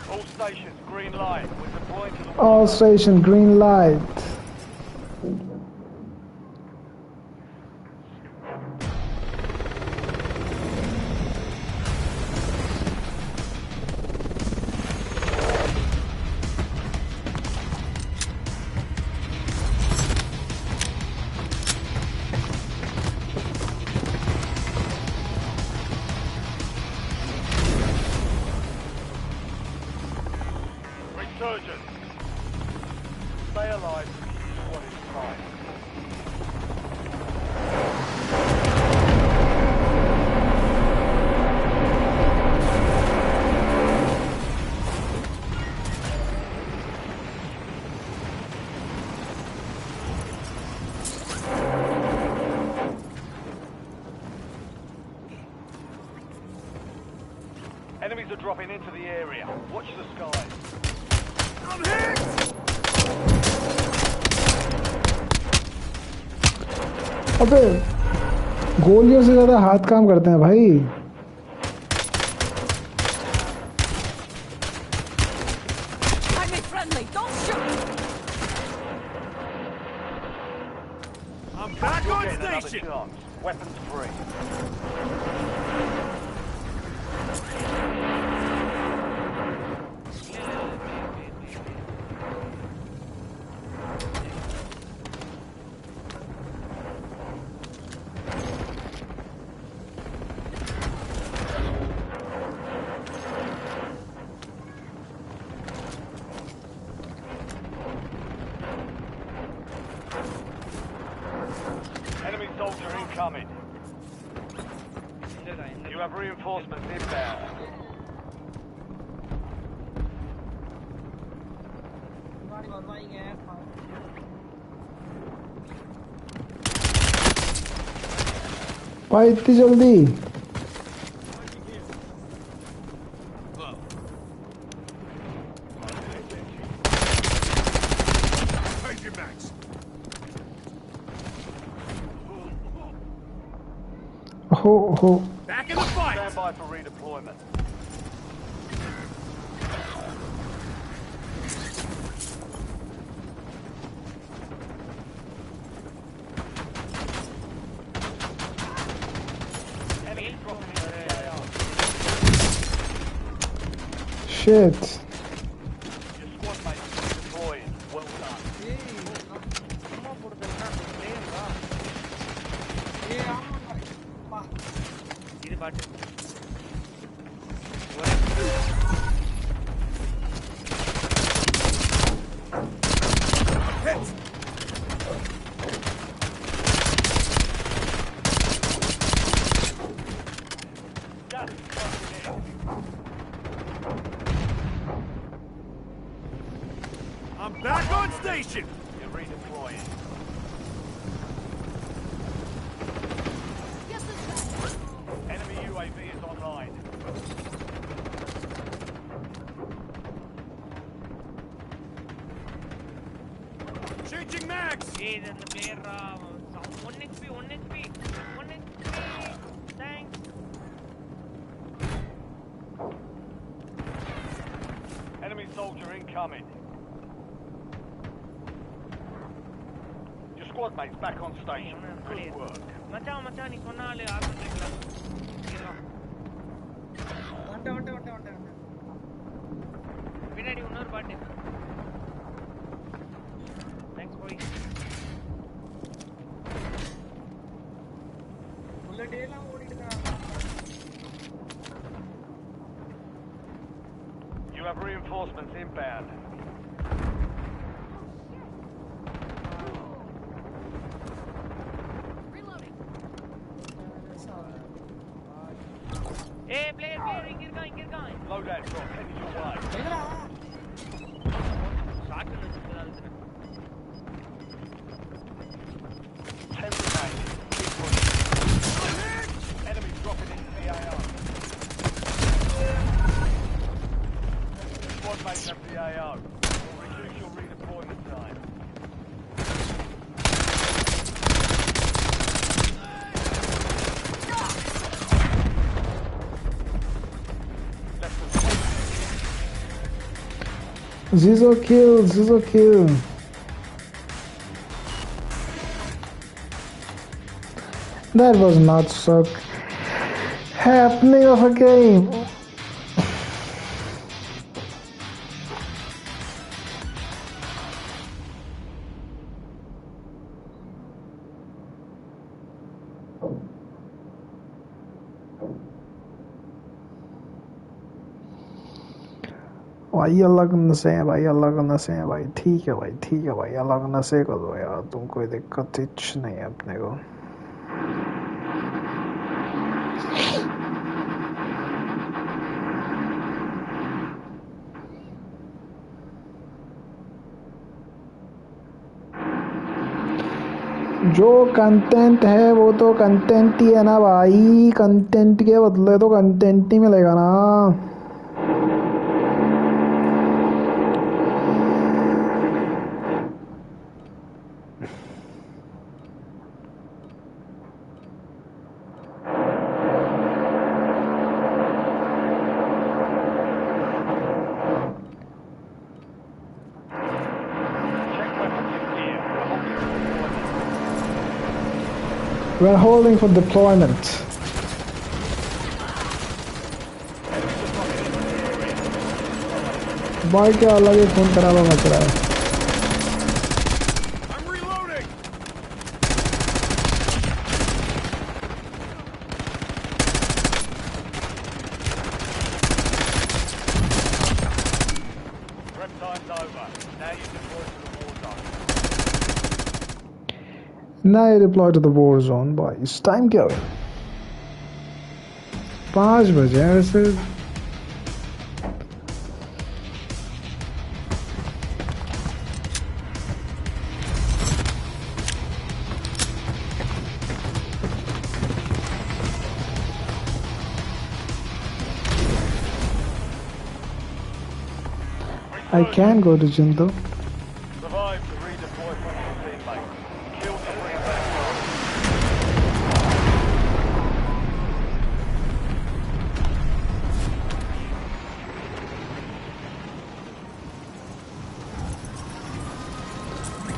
S2: All stations, green light. We're deploying to the
S1: All station green light.
S2: resurgence. Stay alive. What is time? Enemies are dropping into the area. Watch the skies.
S3: I'm hit!
S1: अबे गोलियों से ज्यादा हाथ काम करते हैं भाई.
S5: Enemy friendly, don't shoot!
S3: I'm back
S2: You're
S3: on
S2: getting another
S3: station!
S2: chance. Weapons free. Enemy soldier incoming. You have reinforcements inbound.
S1: भाई इतनी जल्दी.
S3: Take your max.
S1: हो हो.
S3: Back in the fight!
S2: Stand by for redeployment. Enemy dropping into the AR.
S1: Shit.
S2: Your squad mates are deploying. Well done.
S3: Hit!
S2: Gas is closing in.
S3: I'm back on station.
S2: You're redeploying. Enemy UAV is online.
S3: Changing mags.
S6: One HP, one HP, one HP. Thanks.
S2: Enemy soldier incoming. Your squad mates back on station. Good work.
S6: மச்சான் நீ சொன்னாலே ஆஸ்பத்திரிக்குள்ள பின்னாடி இன்னொரு பாட்டு thanks போய் புல்லட்டேலாம் ஓடிட்டு இருக்காங்க.
S2: You have reinforcements inbound.
S6: Hey, player, இங்க இருக்கான்.
S2: Loadout drop headed your way.
S6: எங்கடா? ஷாட்கன் வச்சிருக்கா அதுக்கு.
S2: 10 remaining. Keep pushing. Enemy dropping into the AO. Squad mates have the AO. Will reduce your redeployment time.
S1: Zizzo kill. That was not so happening of a game. भाई अल्लाह को नशे है भाई, अल्लाह को नशे है भाई। ठीक है भाई, अल्लाह को नशे को दो यार, तुम कोई दिक्कत कुछ नहीं है अपने को। जो कंटेंट है वो तो कंटेंट ही है ना भाई, कंटेंट के बदले तो कंटेंट ही मिलेगा ना। We're holding for deployment. भाई क्या अलग ही खून खराबा मच रहा है।
S3: I'm reloading.
S2: Prep time's over. Now you deploy to the war zone.
S1: Now you deploy to the war zone, boys. Time going. 5 बजे हैं वैसे। I can go to gym though.
S2: Survive to redeploy from your teammates. Kill to bring back home.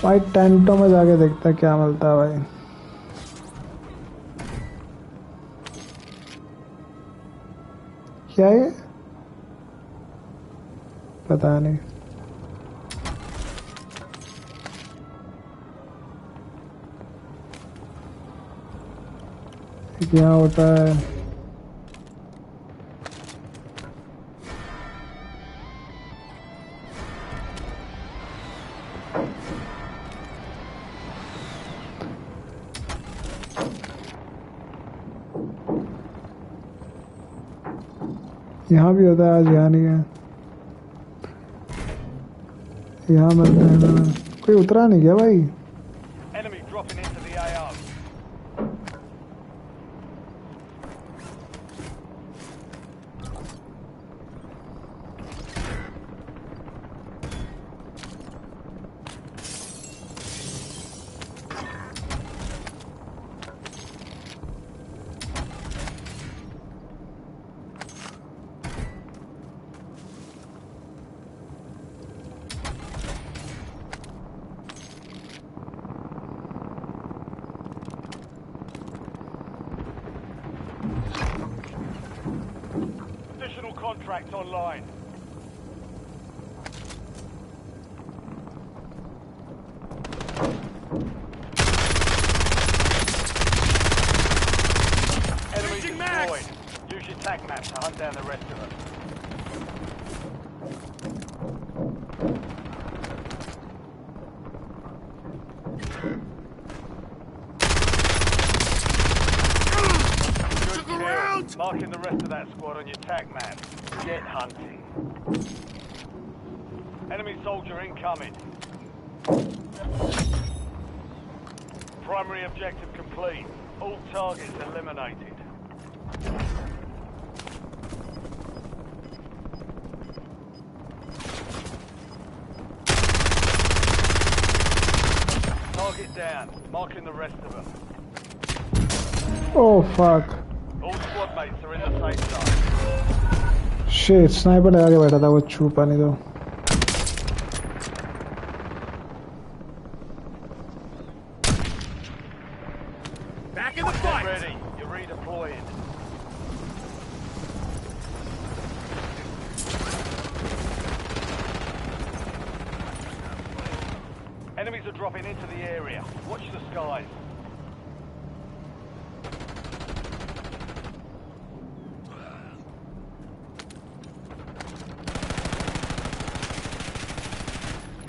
S1: भाई टेंटों में जाके देखता है क्या मिलता है भाई। क्या है? पता नहीं। क्या होता है? यहाँ भी होता है, आज यहाँ नहीं है। यहाँ मिलते हैं ना। कोई उतरा नहीं क्या भाई?
S2: Enemy dropping into the AO. Additional contracts online. Enemy
S3: Changing
S2: destroyed.
S3: mags.
S2: Use your tac map to hunt down the rest of them.
S3: Took a round.
S2: Marking the rest of that squad on your tac map. Get hunting. Enemy soldier incoming. Primary objective complete. All targets eliminated. Target down. Marking the rest of them.
S1: Oh fuck.
S2: All squad mates are in the safe zone.
S1: Shit, sniper लगा के बैठा था वो छुपा नहीं तो।
S3: Back in the
S2: Get
S3: fight.
S2: ready. You're redeploying. Enemies are dropping into the area. Watch the skies.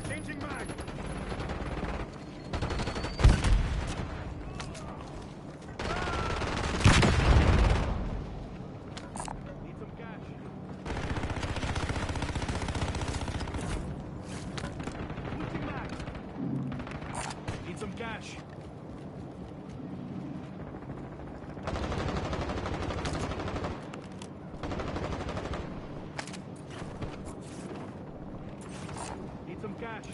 S3: Changing mag. Need some cash. Switching mag. Need some cash. Need some cash.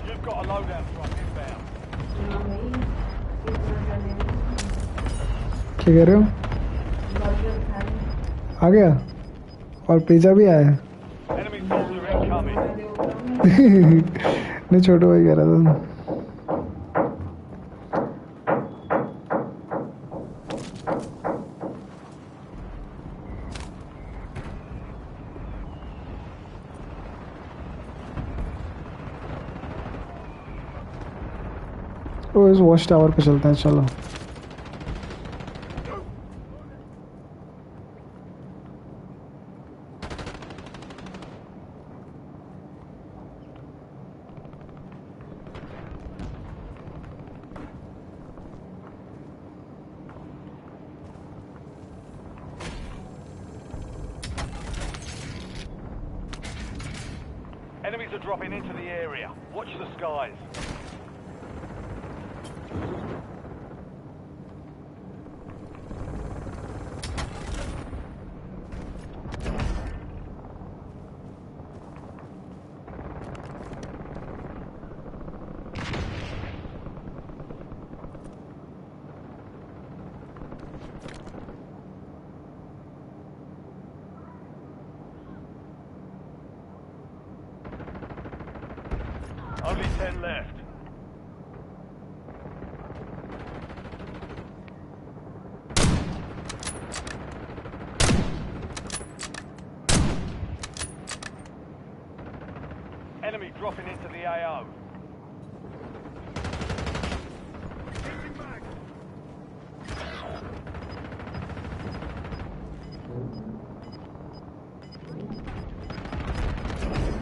S2: You've got a loadout truck inbound.
S1: क्या कह रहे हो? आ गया और pizza भी आया।
S2: Enemy soldier incoming.
S1: नहीं, छोटू भाई कह रहा था। ओ इस वॉच टावर पे चलते हैं, चलो।
S2: Enemies are dropping into the area. Watch the skies. Only 10 left. Enemy dropping into the AO.
S3: Changing mag.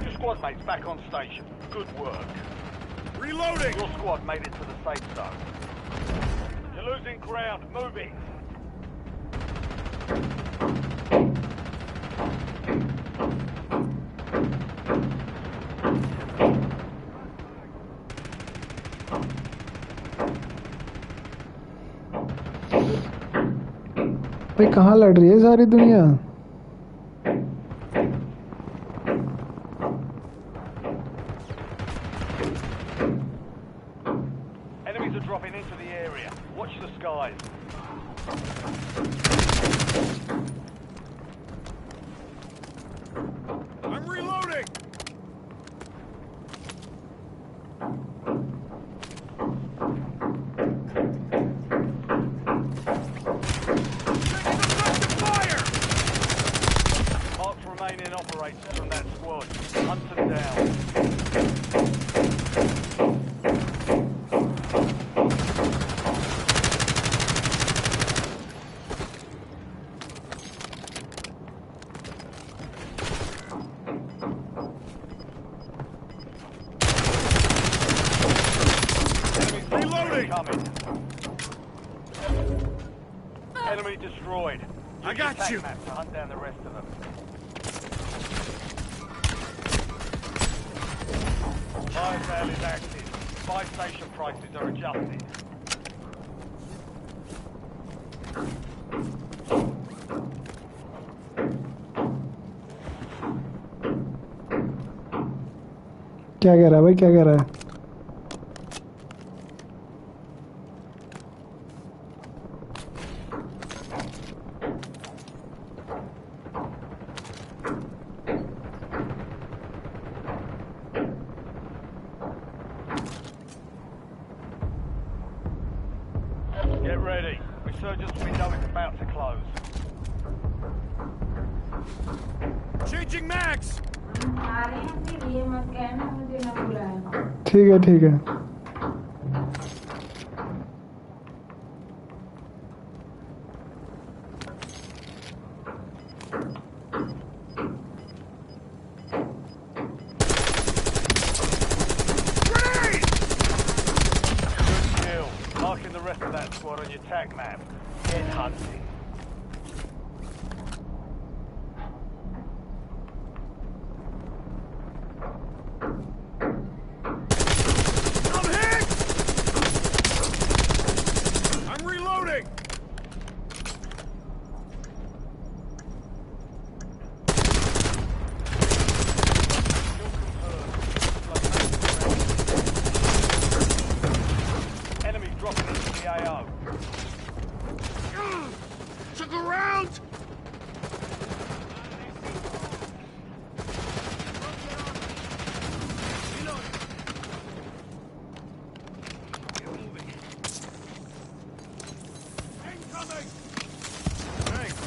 S2: Your squad mates back on station. Good work.
S3: Reloading.
S2: Your squad made it to the safe zone. You're losing ground. Move it.
S1: भाई कहाँ लड़ रही है सारी दुनिया?
S2: Enemies are dropping into the area. Watch the skies.
S3: I'm reloading. Taking effective fire.
S2: Mark remaining operators from that squad. Hunt them down.
S3: Reloading.
S2: Coming. Enemy destroyed.
S3: I
S2: Use
S3: got
S2: your
S3: you.
S2: attack map to hunt down the rest of them. Fire sale is active. Buy station prices are adjusted.
S1: क्या कह रहा है भाई, क्या कह रहा है?
S2: Get ready. Resurgence window is about to close.
S3: Changing mags.
S7: आ रहे हैं फिर ये मत कहना मुझे ना बुलाया।
S1: ठीक है ठीक है।
S3: Grenade.
S2: Good kill. Marking the rest of that squad on your attack map. Get hunting.
S3: I'm hit. I'm reloading.
S2: Enemy dropping into the AO.
S3: Took a round. Incoming. Thanks.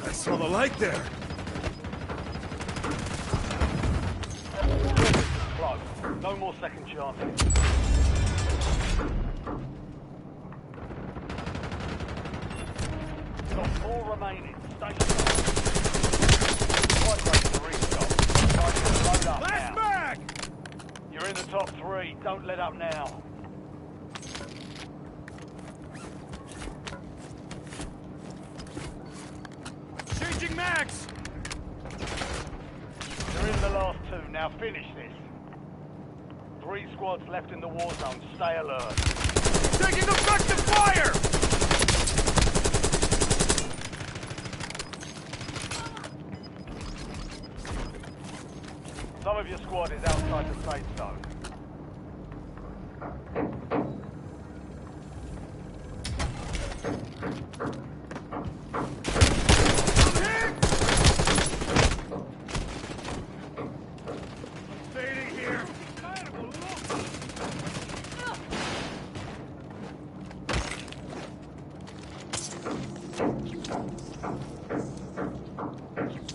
S3: I saw the light there.
S2: Close. No more second chances. Got 4 remaining. Stay strong. Quite ready to restock. Time to load up
S3: Last
S2: now.
S3: mag.
S2: You're in the top 3. Don't let up now.
S3: Changing mags.
S2: You're in the last 2. Now finish this. 3 squads left in the war zone. Stay alert.
S3: Taking effective fire.
S2: Some of your squad is outside the safe zone.
S3: I'm hit. Fading here.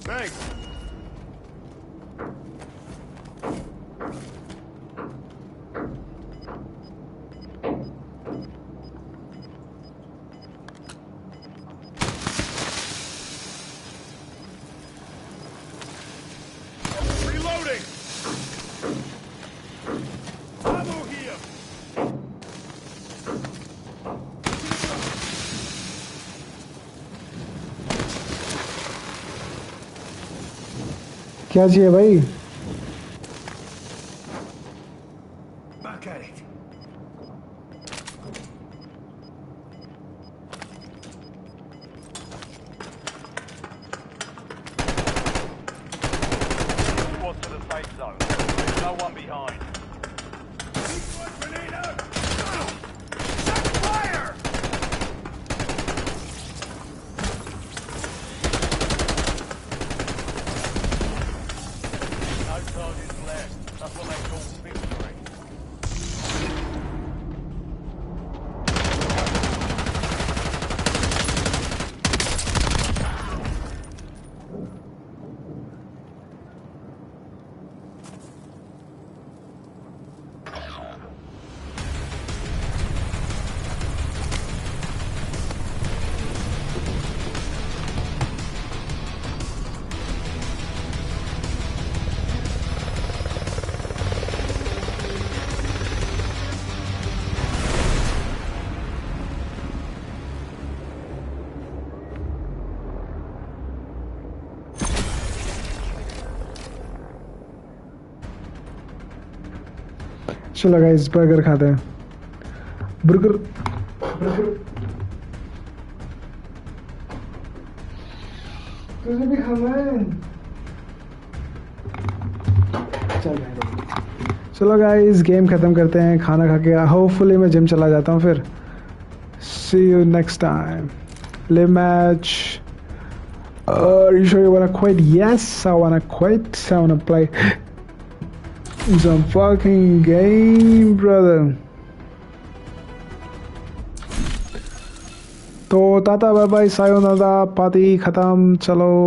S3: Thanks. Reloading. Ammo here.
S1: क्या चाहिए भाई?
S3: Back at it.
S1: चलो guys burger खाते हैं। Burger तुझे भी खाना है? चलो गाइस गेम खत्म करते हैं, खाना खा के होपफुली मैं जिम चला जाता हूँ फिर। See you next time. Live match. You sure you wanna quit? Yes, I wanna quit. I wanna play some fucking game, brother. तो tata bye bye sayonara, party खत्म, चलो।